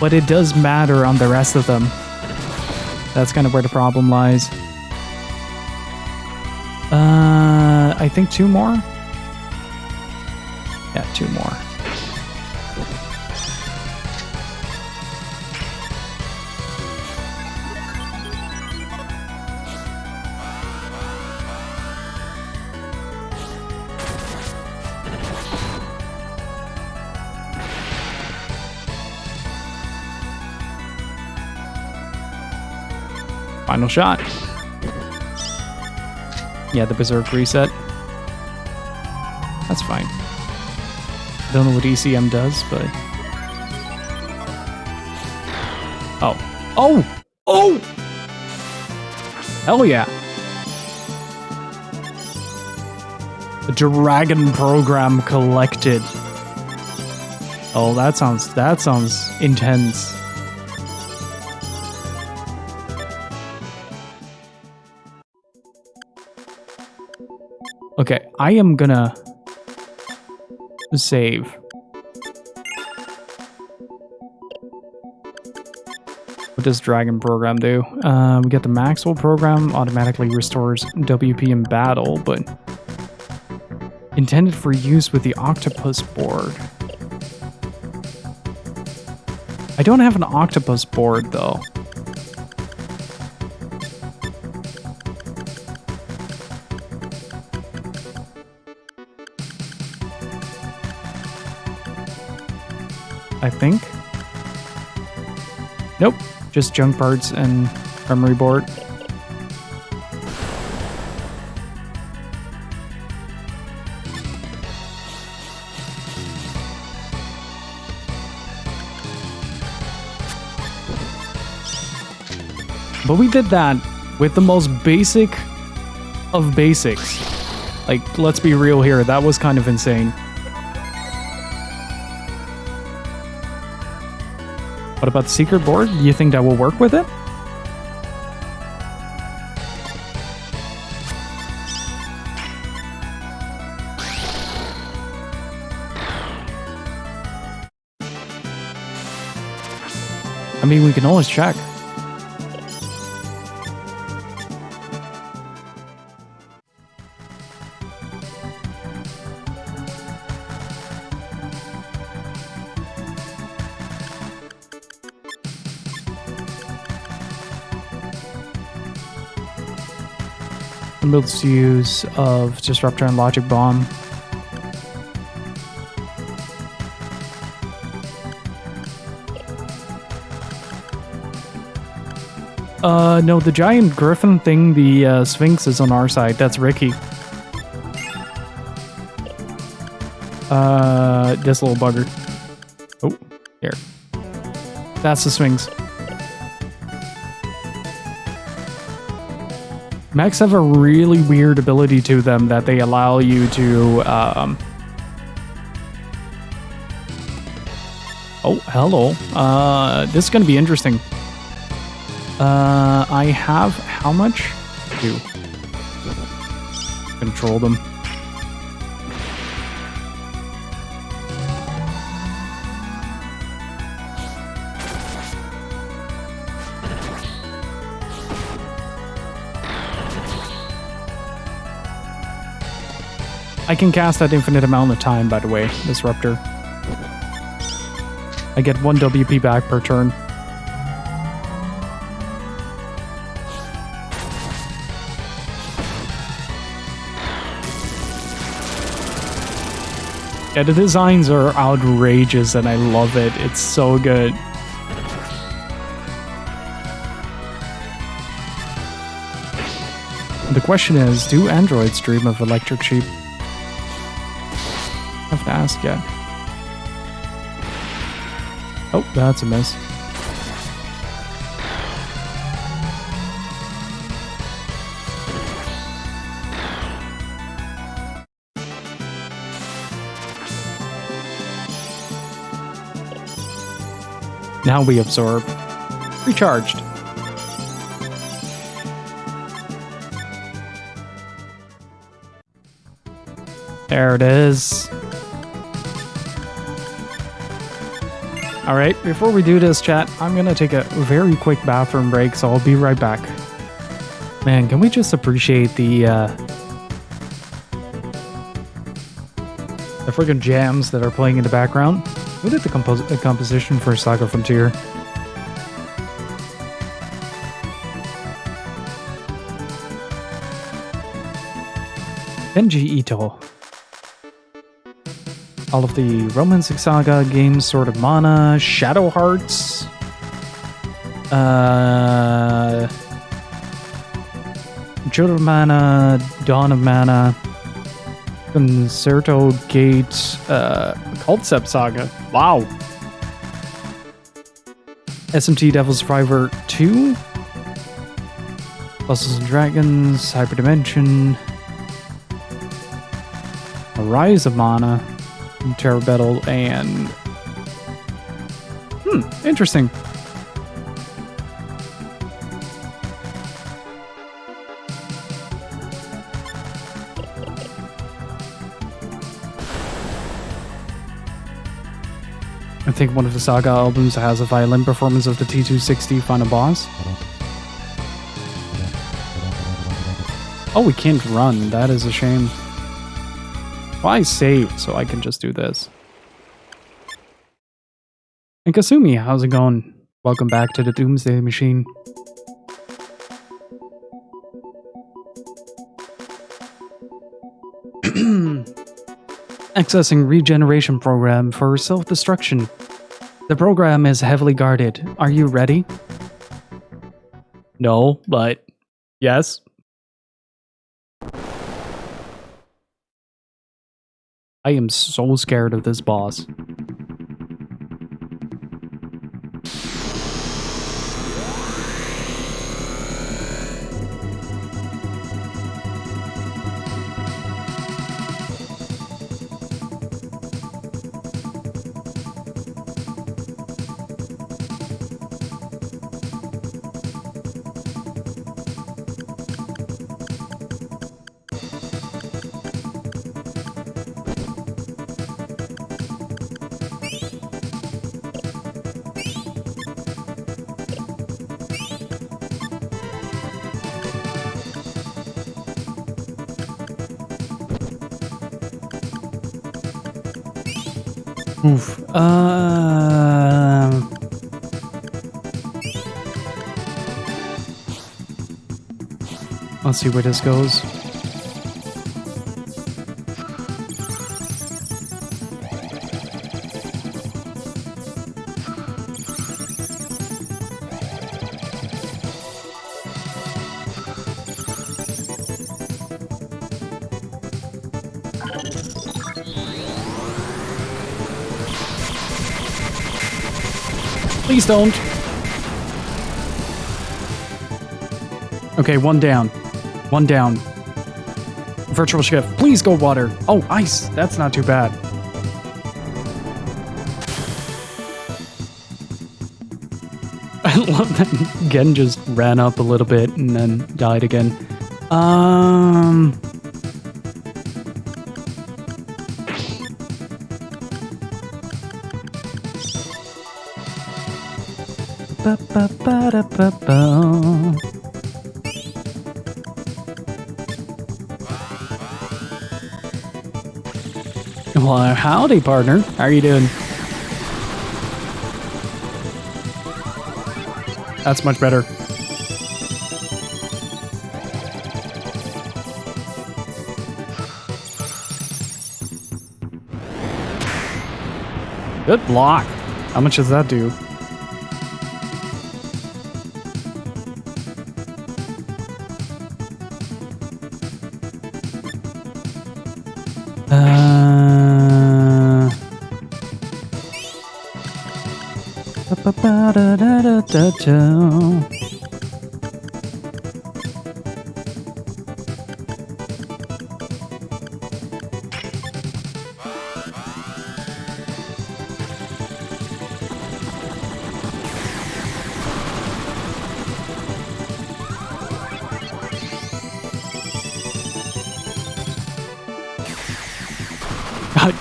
but it does matter on the rest of them. That's kind of where the problem lies. I think 2 more? Yeah, 2 more. Final shot. Yeah, the Berserk reset. That's fine. I don't know what ECM does, but... Oh. Oh! Oh! Hell yeah! The Dragon Program collected. Oh, that sounds intense. Okay, I am gonna save. What does Dragon Program do? We get the Maxwell Program, automatically restores WP in battle, but intended for use with the Octopus board. I don't have an Octopus board, though. I think. Nope, just junk parts and memory board. But we did that with the most basic of basics. Like, let's be real here, that was kind of insane. What about the secret board? You think that will work with it? I mean, we can always check. Builds use of Disruptor and Logic Bomb. No, the giant griffin thing, the Sphinx is on our side. That's Ricky. This little bugger. Oh, here. That's the Sphinx. Mechs have a really weird ability to them that they allow you to, Oh, hello. This is going to be interesting. I have how much? 2. Control them. I can cast that infinite amount of time, by the way, Disruptor. I get 1 WP back per turn. Yeah, the designs are outrageous and I love it. It's so good. The question is, do androids dream of electric sheep? I have to ask yet. Oh, that's a miss. Now we absorb. Recharged. There it is. Alright, before we do this, chat, I'm gonna take a very quick bathroom break, so I'll be right back. Man, can we just appreciate the friggin' jams that are playing in the background? Who did the composition for SaGa Frontier? Kenji Ito. All of the Romancing Saga games, Sword of Mana, Shadow Hearts, Jewel of Mana, Dawn of Mana, Concerto Gate, Concept Saga. Wow. SMT Devil Survivor 2, Puzzles and Dragons, Hyperdimension, Rise of Mana, Terror Battle, and interesting. I think one of the SaGa albums has a violin performance of the T260 final boss. Oh, we can't run. That is a shame. Well, I saved, so I can just do this. And Kasumi, how's it going? Welcome back to the Doomsday Machine. Accessing regeneration program for self-destruction. The program is heavily guarded. Are you ready? No, but yes. I am so scared of this boss. Oof. Let's see where this goes. Please don't. Okay, one down. One down. Virtual shift. Please go water. Oh, ice. That's not too bad. I love that Gen just ran up a little bit and then died again. Well, howdy, partner. How are you doing? That's much better. Good block. How much does that do?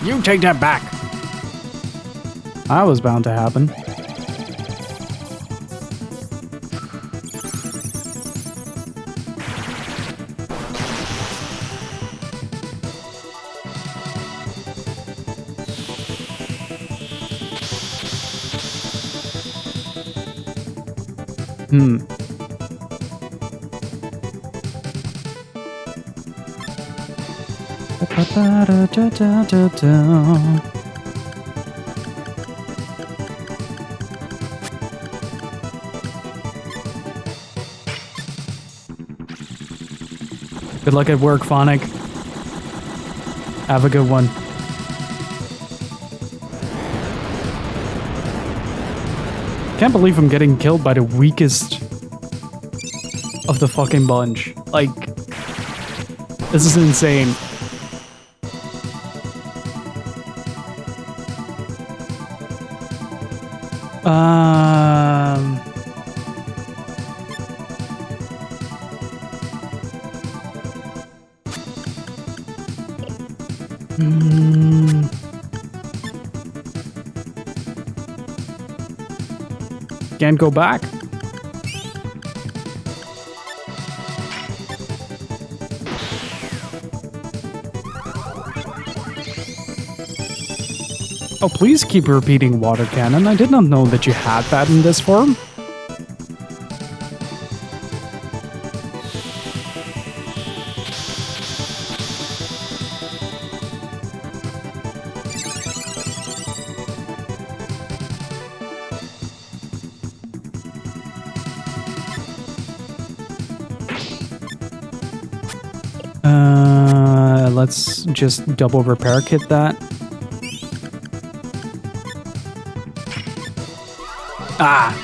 You take that back. That was bound to happen. Good luck at work, Phonic. Have a good one. Can't believe I'm getting killed by the weakest of the fucking bunch. Like, this is insane. Can't go back. Oh, please keep repeating water cannon. I did not know that you had that in this form. Let's just double repair kit that. Ah!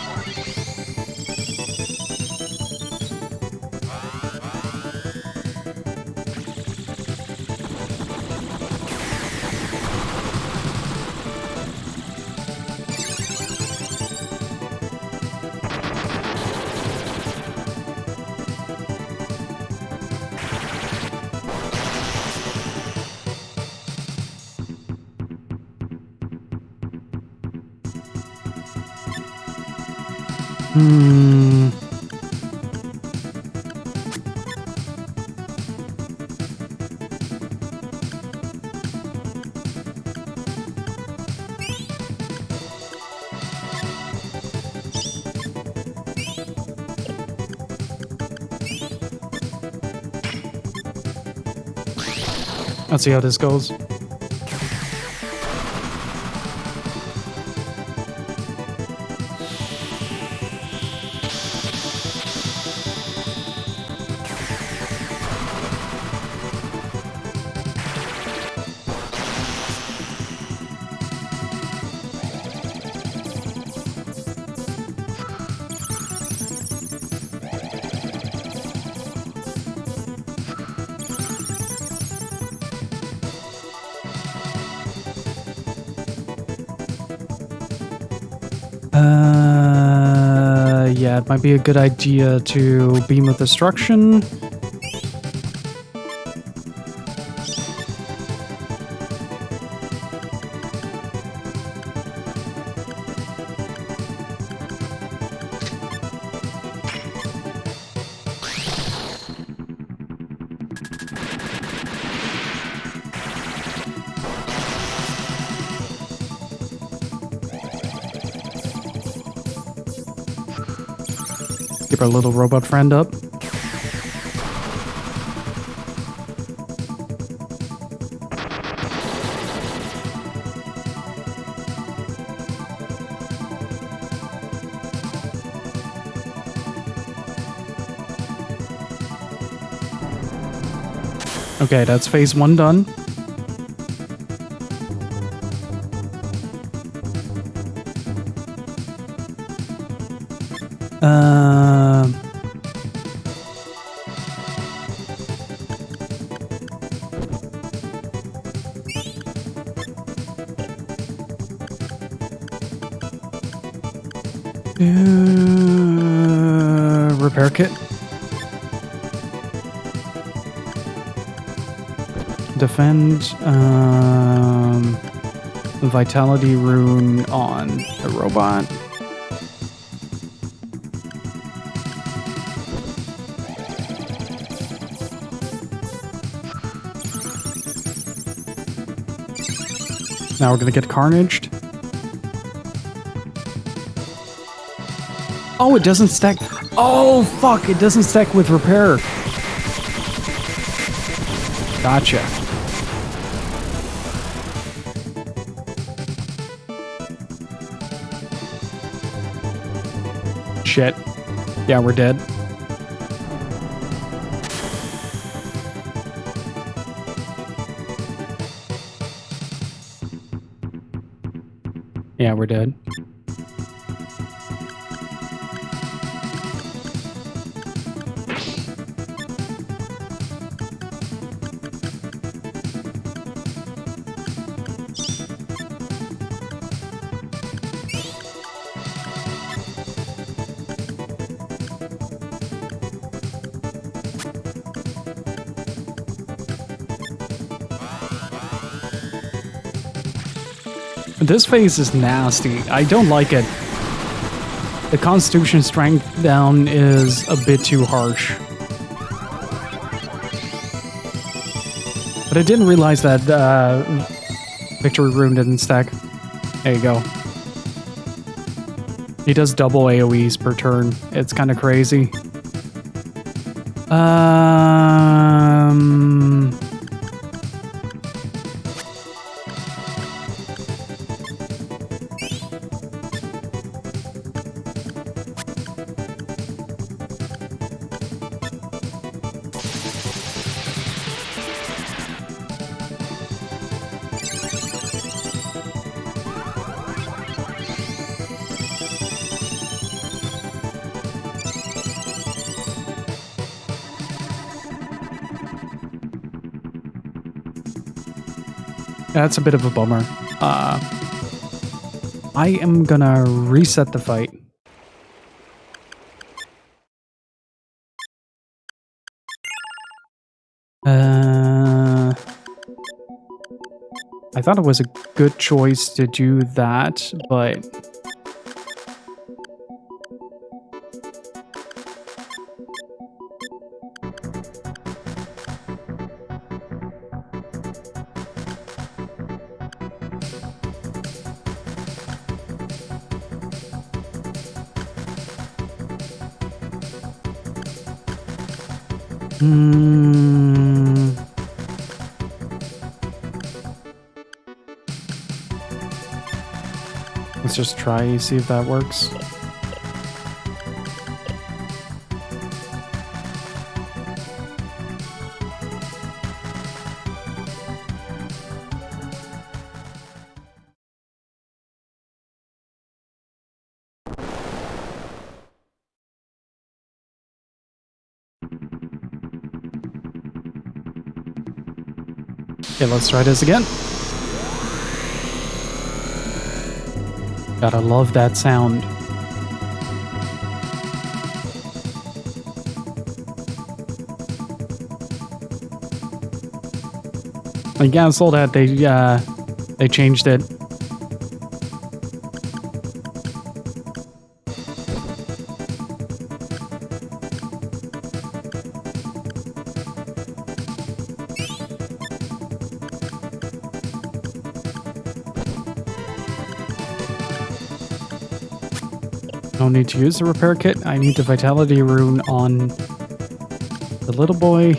Let's see how this goes. Yeah, it might be a good idea to beam of destruction. Keep our little robot friend up. Okay, that's phase 1 done. Repair kit. Defend the vitality rune on the robot. Now we're gonna get carnaged. Oh, it doesn't stack. Oh, fuck, it doesn't stack with repair. Gotcha. Shit. Yeah, we're dead. Yeah, we're dead. This phase is nasty. I don't like it. The constitution strength down is a bit too harsh. But I didn't realize that victory rune didn't stack. There you go. He does double AoEs per turn. It's kind of crazy. That's a bit of a bummer. I am gonna reset the fight. I thought it was a good choice to do that, but... Let's just try, see if that works. Okay, let's try this again. Gotta love that sound. I canceled that. They changed it. Don't need to use the repair kit. I need the vitality rune on the little boy.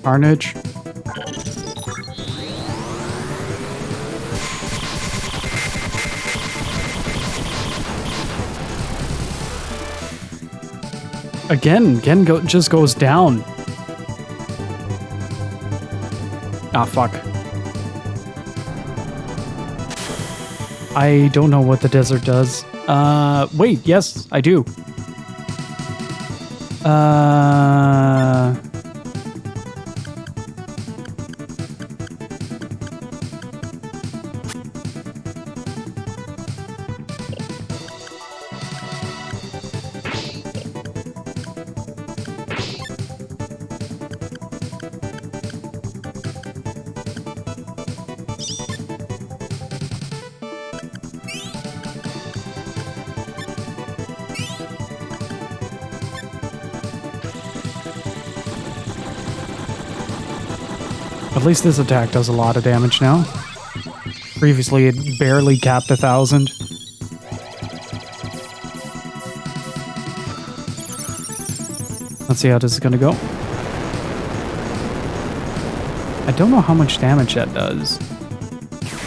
Carnage. Again, just goes down. Ah, fuck. I don't know what the desert does. Wait, yes, I do. At least this attack does a lot of damage now. Previously, it barely capped 1,000. Let's see how this is gonna go. I don't know how much damage that does.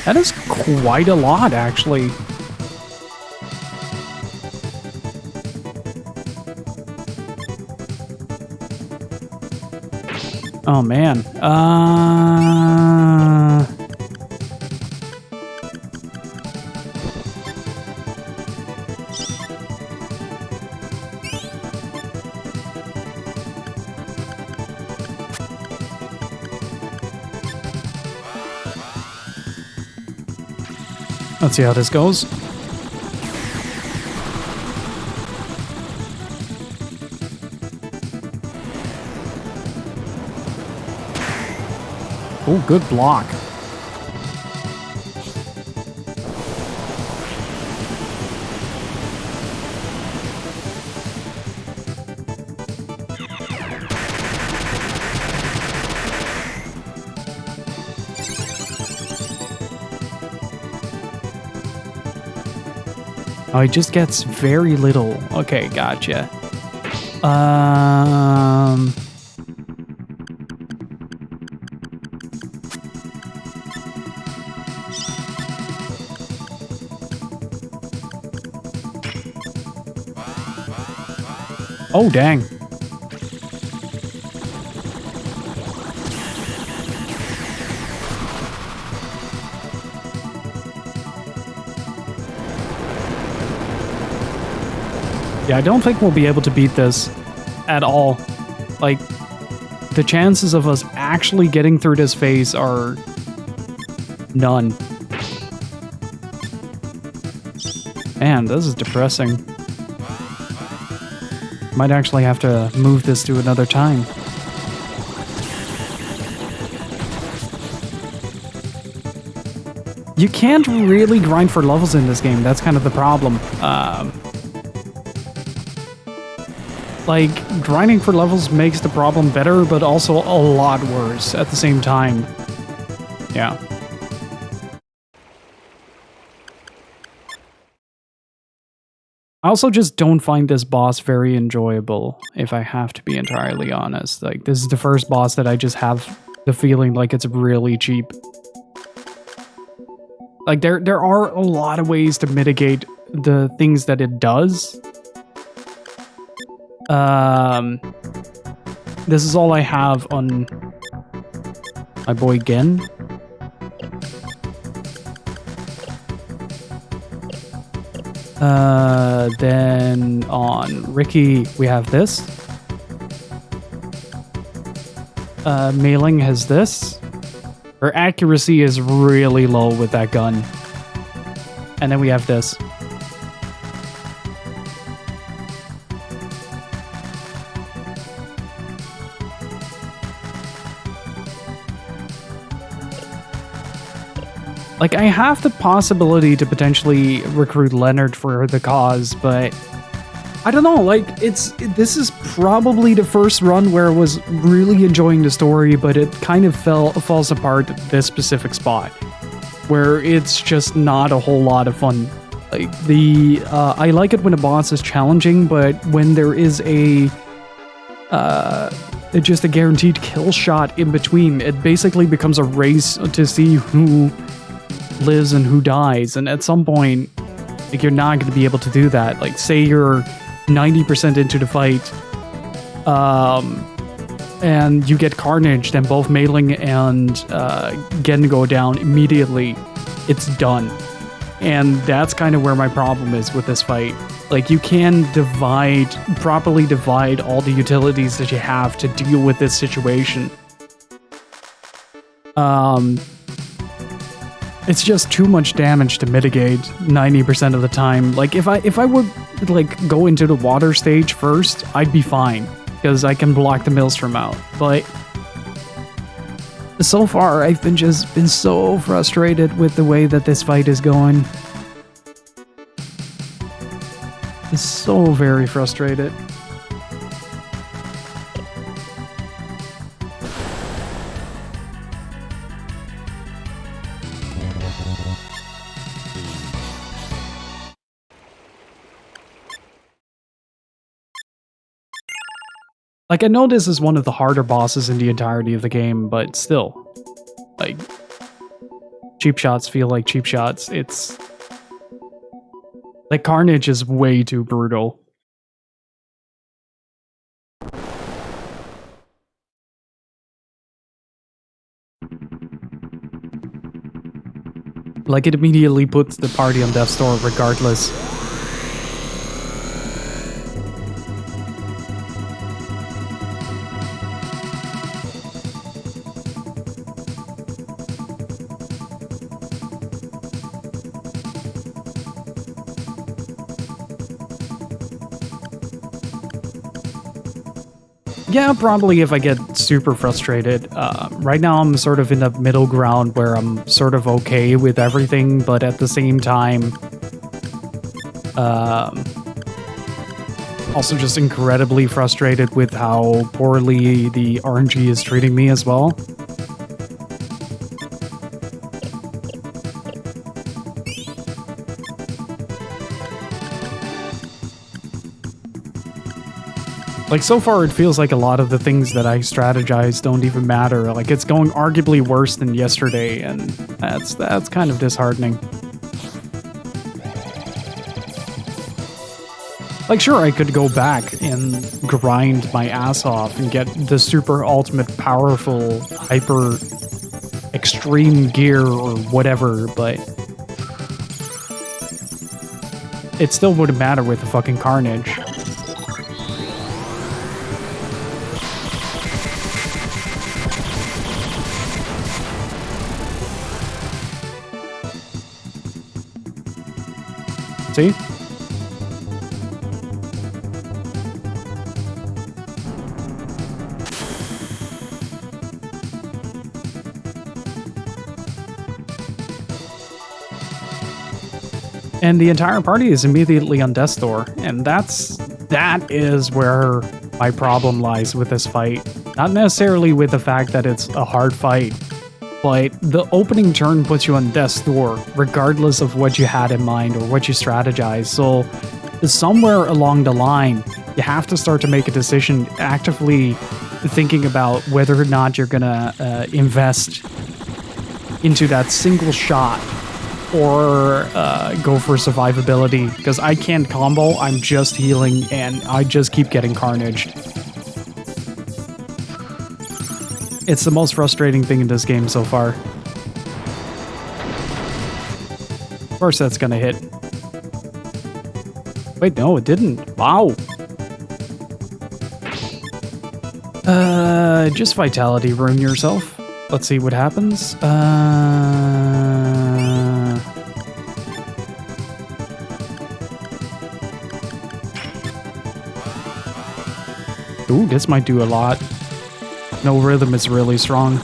That is quite a lot, actually. Oh, man. Let's see how this goes. Oh, good block. Oh, he just gets very little. Okay, gotcha. Oh, dang. Yeah, I don't think we'll be able to beat this at all. Like, the chances of us actually getting through this phase are none. Man, this is depressing. Might actually have to move this to another time. You can't really grind for levels in this game. That's kind of the problem. Like, grinding for levels makes the problem better, but also a lot worse at the same time. Yeah. I also just don't find this boss very enjoyable, if I have to be entirely honest. Like, this is the first boss that I just have the feeling like it's really cheap. Like, there are a lot of ways to mitigate the things that it does. This is all I have on my boy Gen. Then on Ricky, we have this. Mailing has this. Her accuracy is really low with that gun. And then we have this. Like, I have the possibility to potentially recruit Leonard for the cause, but I don't know, like, this is probably the first run where I was really enjoying the story, but it kind of falls apart at this specific spot, where it's just not a whole lot of fun. Like, I like it when a boss is challenging, but when there is just a guaranteed kill shot in between, it basically becomes a race to see who lives and who dies, and at some point, like, you're not going to be able to do that. Like, say you're 90% into the fight, and you get carnage, then both Mailing and Gen go down immediately. It's done. And that's kind of where my problem is with this fight. Like, you can properly divide all the utilities that you have to deal with this situation. It's just too much damage to mitigate 90% of the time. Like, if I would, like, go into the water stage first, I'd be fine, because I can block the Maelstrom out. But so far, I've been so frustrated with the way that this fight is going. It's so very frustrated. Like, I know this is one of the harder bosses in the entirety of the game, but still. Like, cheap shots feel like cheap shots. It's... like, Carnage is way too brutal. Like, it immediately puts the party on death's door regardless. Yeah, probably if I get super frustrated. Right now I'm sort of in the middle ground where I'm sort of okay with everything, but at the same time, also just incredibly frustrated with how poorly the RNG is treating me as well. Like, so far it feels like a lot of the things that I strategize don't even matter. Like, it's going arguably worse than yesterday, and that's kind of disheartening. Like, sure, I could go back and grind my ass off and get the super ultimate powerful hyper extreme gear or whatever, but it still wouldn't matter with the fucking carnage. See? And the entire party is immediately on death's door, and that is where my problem lies with this fight. Not necessarily with the fact that it's a hard fight, but the opening turn puts you on death's door, regardless of what you had in mind or what you strategized. So somewhere along the line, you have to start to make a decision, actively thinking about whether or not you're gonna invest into that single shot or go for survivability, because I can't combo, I'm just healing, and I just keep getting carnaged. It's the most frustrating thing in this game so far. Of course that's gonna hit. Wait, no, it didn't. Wow. Just vitality, ruin yourself. Let's see what happens. Ooh, this might do a lot. No rhythm is really strong.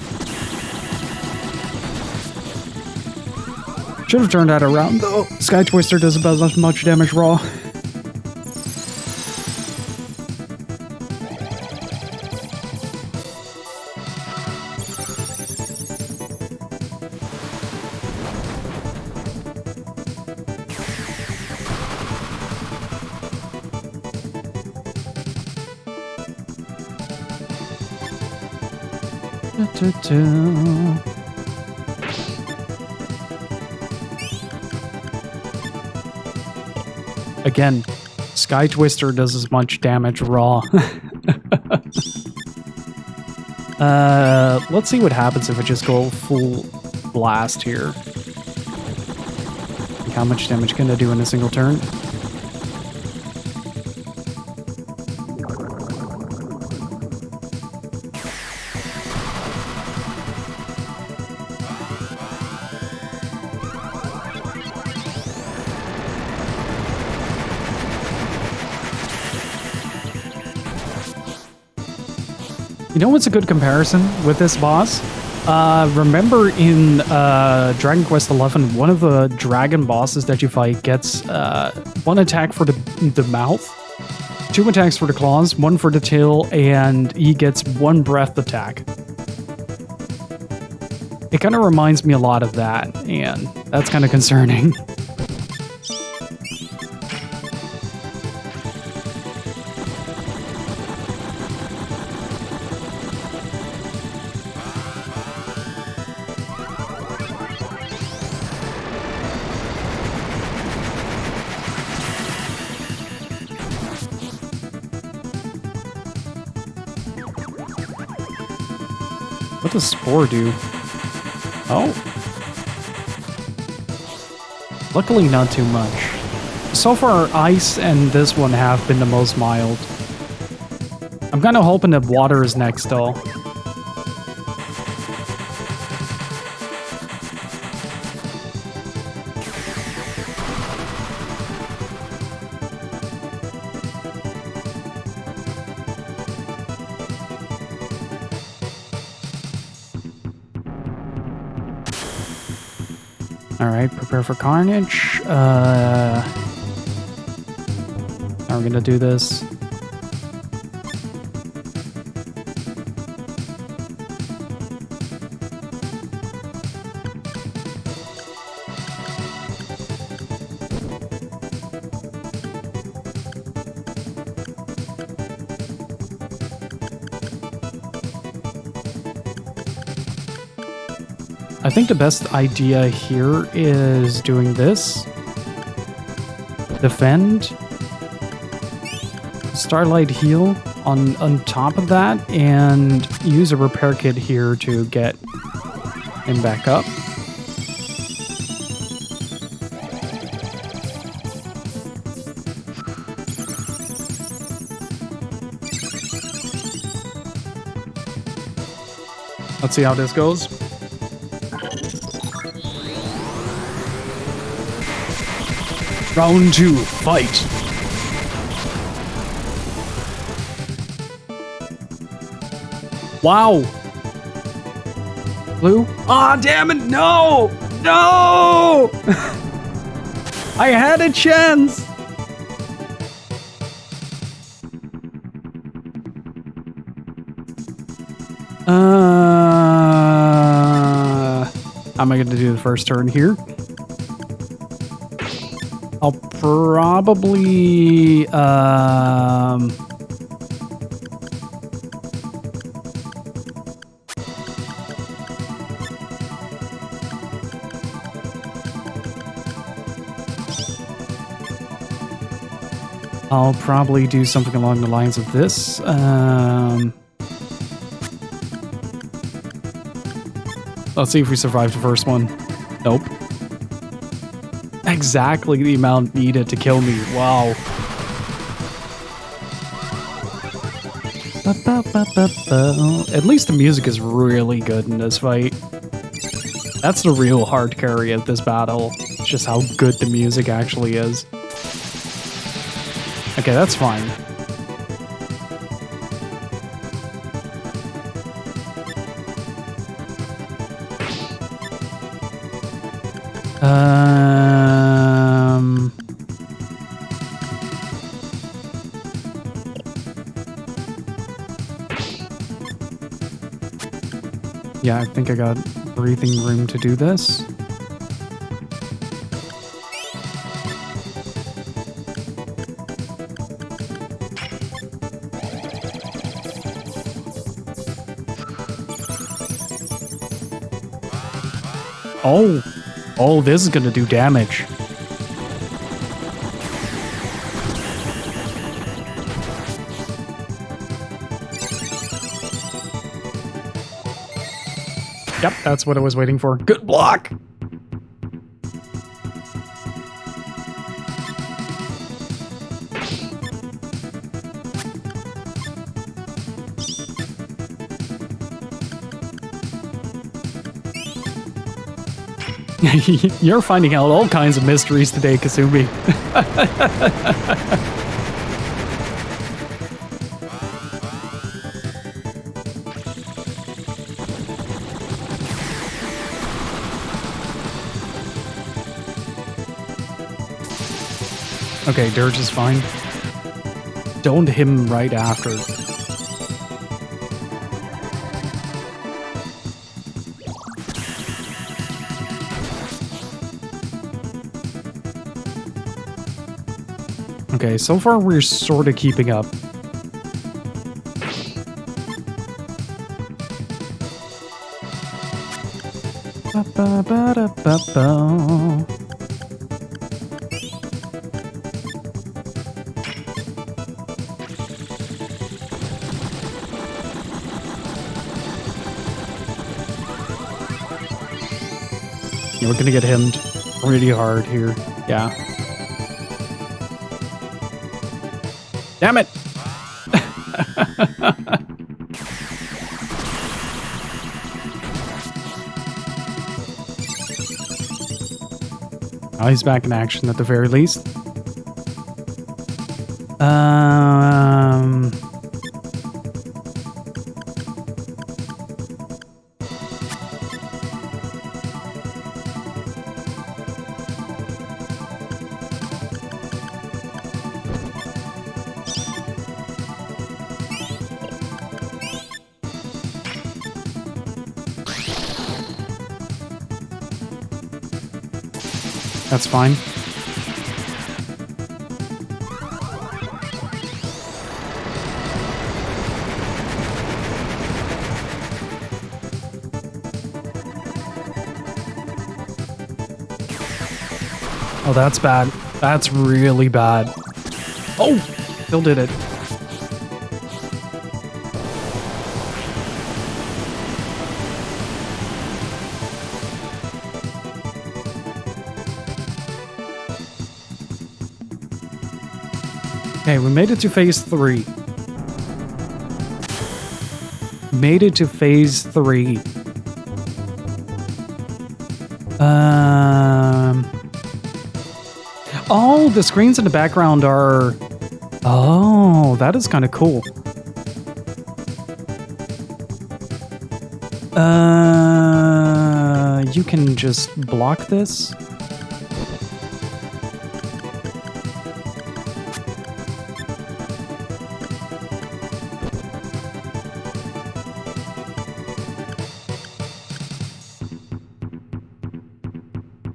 Should have turned that around though. Sky Twister does about as much damage raw. Again, Sky Twister does as much damage raw. Let's see what happens if I just go full blast here. How much damage can I do in a single turn? You know what's a good comparison with this boss? Remember in Dragon Quest XI, one of the dragon bosses that you fight gets one attack for the mouth, 2 attacks for the claws, 1 for the tail, and he gets 1 breath attack. It kind of reminds me a lot of that, and that's kind of concerning. What does Spore do? Oh. Luckily not too much. So far, Ice and this one have been the most mild. I'm kind of hoping that Water is next, though. Alright, prepare for carnage. How are we gonna do this? I think the best idea here is doing this. Defend. Starlight heal on top of that and use a repair kit here to get him back up. Let's see how this goes. Round 2, fight. Wow. Blue? Ah, damn it, no! No! I had a chance! How am I going to do the first turn here? I'll probably, I'll probably do something along the lines of this. Let's see if we survive the first one. Nope. Exactly the amount needed to kill me. Wow. At least the music is really good in this fight. That's the real hard carry of this battle. It's just how good the music actually is. Okay, that's fine. Yeah, I think I got breathing room to do this. Oh, this is gonna do damage. Yep, that's what I was waiting for. Good block! You're finding out all kinds of mysteries today, Kasumi. Okay, Dirge is fine. Don't hit him right after. Okay, so far we're sort of keeping up. Ba-ba-ba-da-ba-ba. Yeah, we're gonna get hemmed really hard here. Yeah. Damn it! Now he's back in action at the very least. That's fine. Oh, that's bad. That's really bad. Oh, still did it. Okay, we made it to phase 3. Made it to phase 3. Oh, the screens in the background are... Oh, that is kind of cool. You can just block this.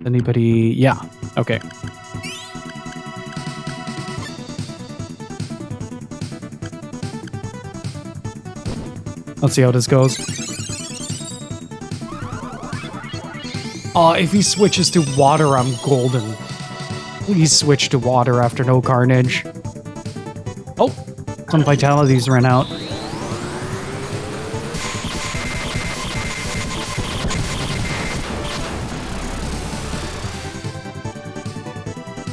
Anybody? Yeah. Okay. Let's see how this goes. Oh, if he switches to water, I'm golden. Please switch to water after no carnage. Oh, some vitalities ran out.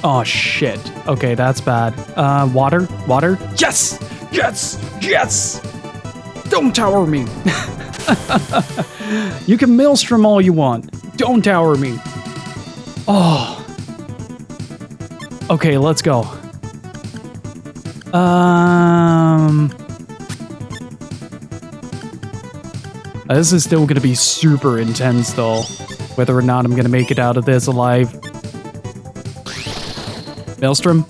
Oh, shit. Okay, that's bad. Water? Water? Yes! Yes! Yes! Don't tower me! You can maelstrom all you want. Don't tower me. Oh. Okay, let's go. This is still gonna be super intense, though. Whether or not I'm gonna make it out of this alive. Maelstrom?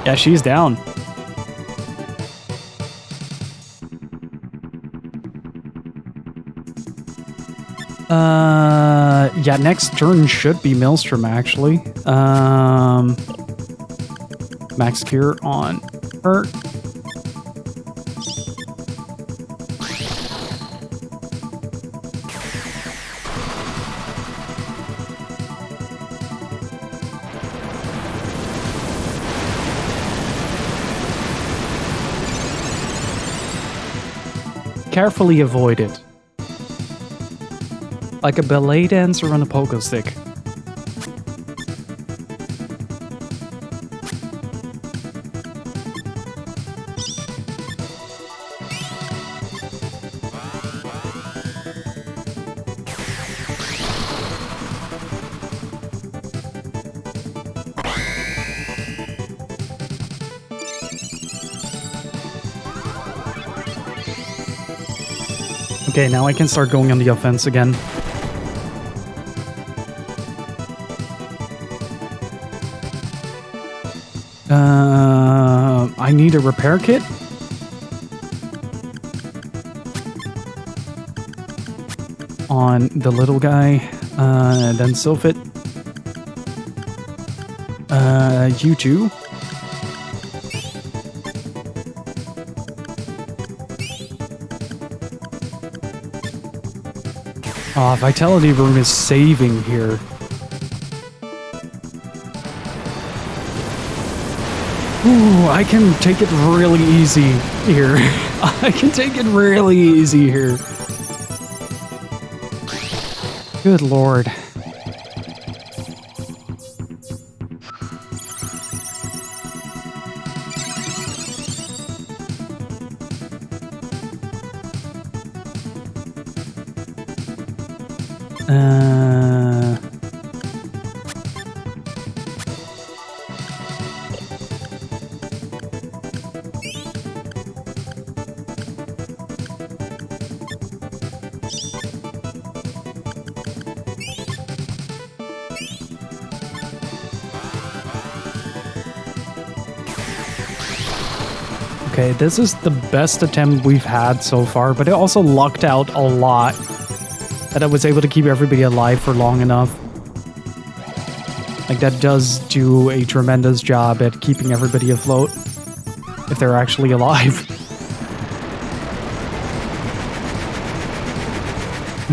Yeah, she's down. Yeah, next turn should be Maelstrom, actually. Max cure on her. Carefully avoid it. Like a ballet dancer on a pogo stick. Okay, now I can start going on the offense again. I need a repair kit. On the little guy, then Sylphit. You too. Oh, Vitality Rune is saving here. Ooh, I can take it really easy here. I can take it really easy here. Good lord. Okay, this is the best attempt we've had so far, but it also lucked out a lot that I was able to keep everybody alive for long enough. Like, that does do a tremendous job at keeping everybody afloat, if they're actually alive.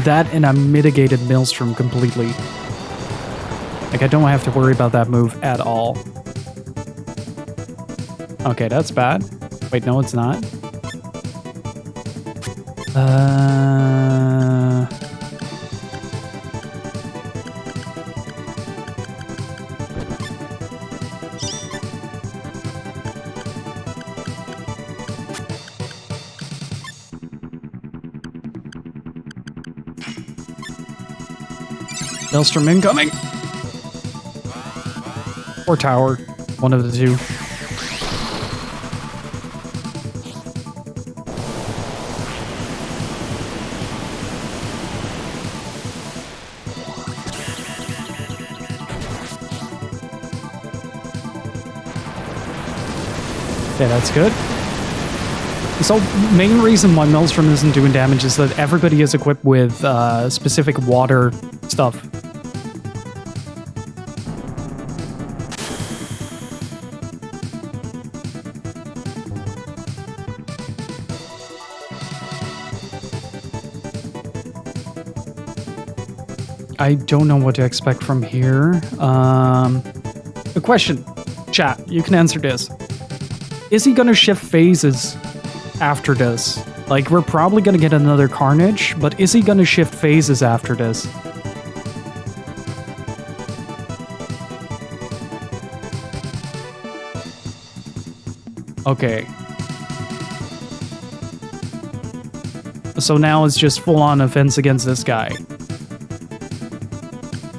That and I mitigated Maelstrom completely. Like, I don't have to worry about that move at all. Okay, that's bad. Wait, no, it's not. Maelstrom incoming! Or tower. One of the two. Okay, that's good. So, main reason why Maelstrom isn't doing damage is that everybody is equipped with specific water stuff. I don't know what to expect from here. A question. Chat, you can answer this. Is he gonna shift phases after this? Like, we're probably gonna get another Carnage, but is he gonna shift phases after this? Okay. So now it's just full-on offense against this guy.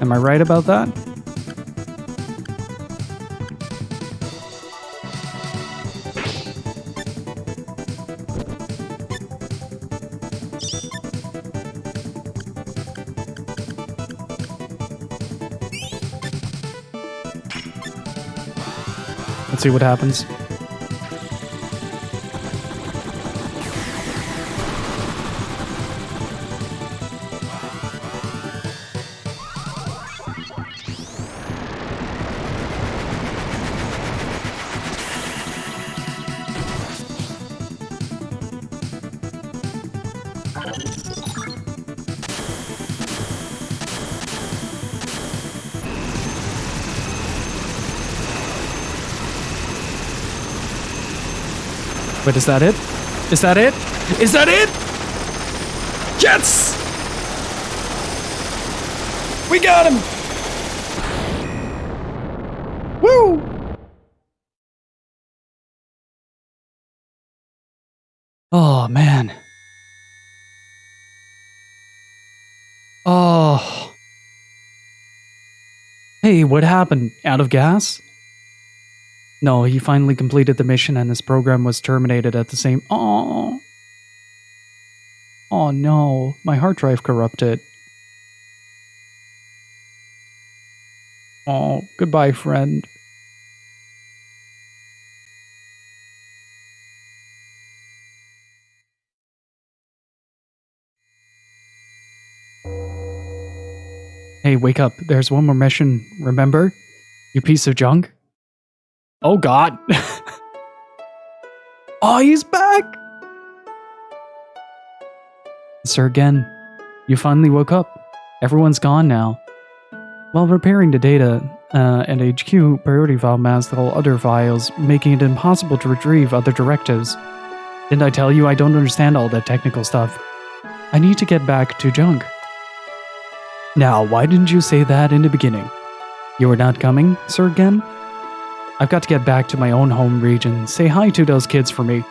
Am I right about that? Let's see what happens. Wait, is that it? Is that it? Is that it? Yes! We got him! Woo! Oh, man. Oh. Hey, what happened? Out of gas? No, he finally completed the mission and his program was terminated at the same... Oh. Oh no, my hard drive corrupted. Oh, goodbye, friend. Hey, wake up. There's one more mission, remember? You piece of junk? Oh god. Oh, he's back! Sir, again, you finally woke up. Everyone's gone now. While repairing the data and HQ, priority file masked all other files, making it impossible to retrieve other directives. Didn't I tell you I don't understand all that technical stuff? I need to get back to junk. Now, why didn't you say that in the beginning? You were not coming, Sir Gen? I've got to get back to my own home region. Say hi to those kids for me.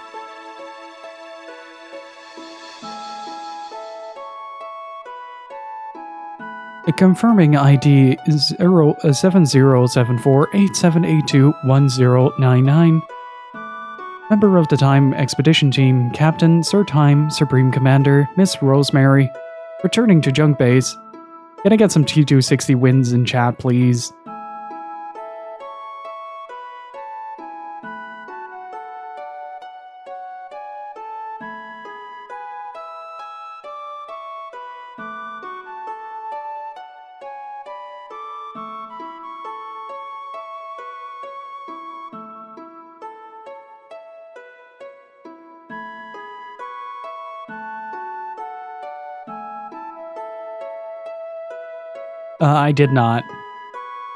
Confirming ID is 707487821099. Member of the Time Expedition Team, Captain, Sir Time, Supreme Commander, Miss Rosemary. Returning to Junk Base. Can I get some T260 wins in chat, please? I did not.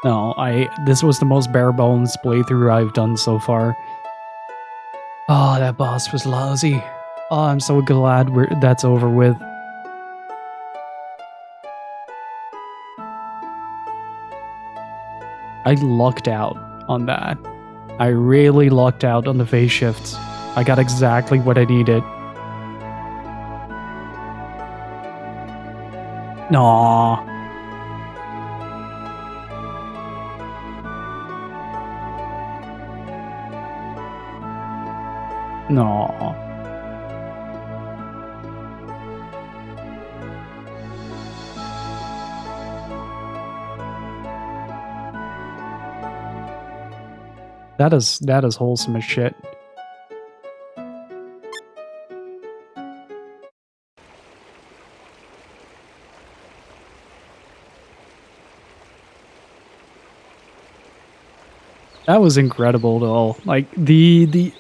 No, this was the most bare bones playthrough I've done so far. Oh, that boss was lousy. Oh, I'm so glad that's over with. I lucked out on that. I really lucked out on the phase shifts. I got exactly what I needed. Aww. No. That is wholesome as shit. That was incredible though. Like the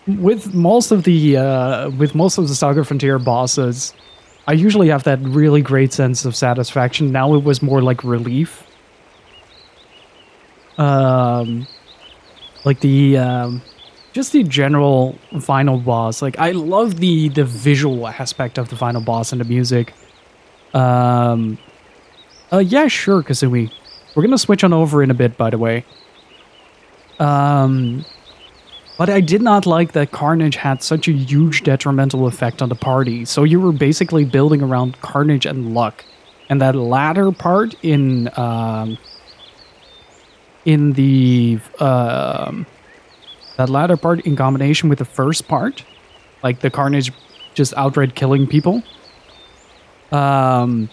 with most of the SaGa Frontier bosses, I usually have that really great sense of satisfaction. Now it was more like relief. Like the just the general final boss. Like I love the visual aspect of the final boss and the music. Yeah, sure, Kazumi. We're gonna switch on over in a bit, by the way. But I did not like that Carnage had such a huge detrimental effect on the party. So you were basically building around Carnage and luck. And that latter part in combination with the first part, like the Carnage just outright killing people, that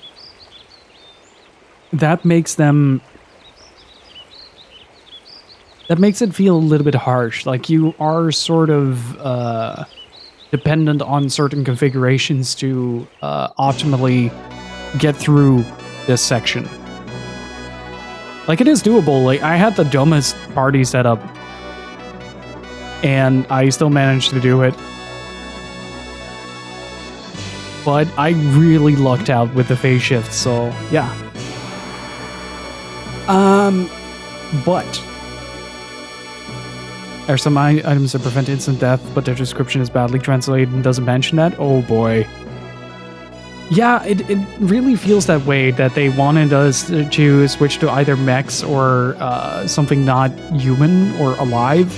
makes it feel a little bit harsh. Like you are sort of dependent on certain configurations to optimally get through this section. Like it is doable. Like I had the dumbest party setup and I still managed to do it. But I really lucked out with the phase shift, so yeah. But there are some items that prevent instant death, but their description is badly translated and doesn't mention that. Oh boy. Yeah, it really feels that way, that they wanted us to switch to either mechs or something not human or alive.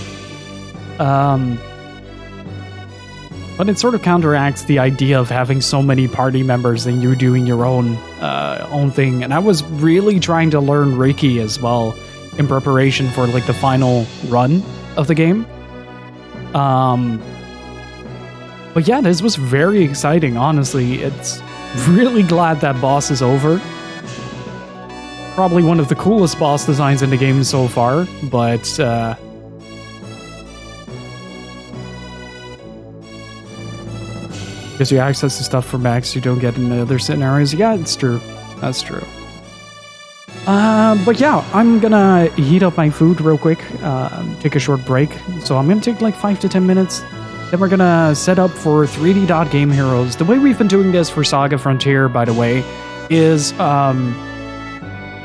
But it sort of counteracts the idea of having so many party members and you doing your own thing. And I was really trying to learn Reiki as well in preparation for like the final run of the game. But yeah, this was very exciting, honestly. It's really glad that boss is over. Probably one of the coolest boss designs in the game so far, but because you access the stuff for max you don't get in the other scenarios. Yeah, it's true. That's true. But yeah, I'm gonna heat up my food real quick, take a short break. So I'm gonna take like 5 to 10 minutes. Then we're gonna set up for 3D Dot Game Heroes. The way we've been doing this for SaGa Frontier, by the way, is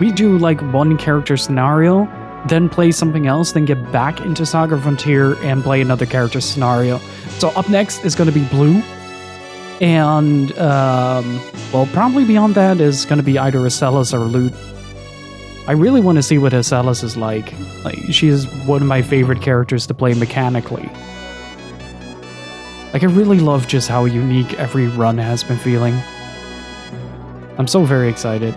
we do like one character scenario, then play something else, then get back into SaGa Frontier and play another character scenario. So up next is gonna be Blue. And, well, probably beyond that is gonna be either Acelas or Loot. I really want to see what Acelas is like. She is one of my favorite characters to play mechanically. Like, I really love just how unique every run has been feeling. I'm so very excited.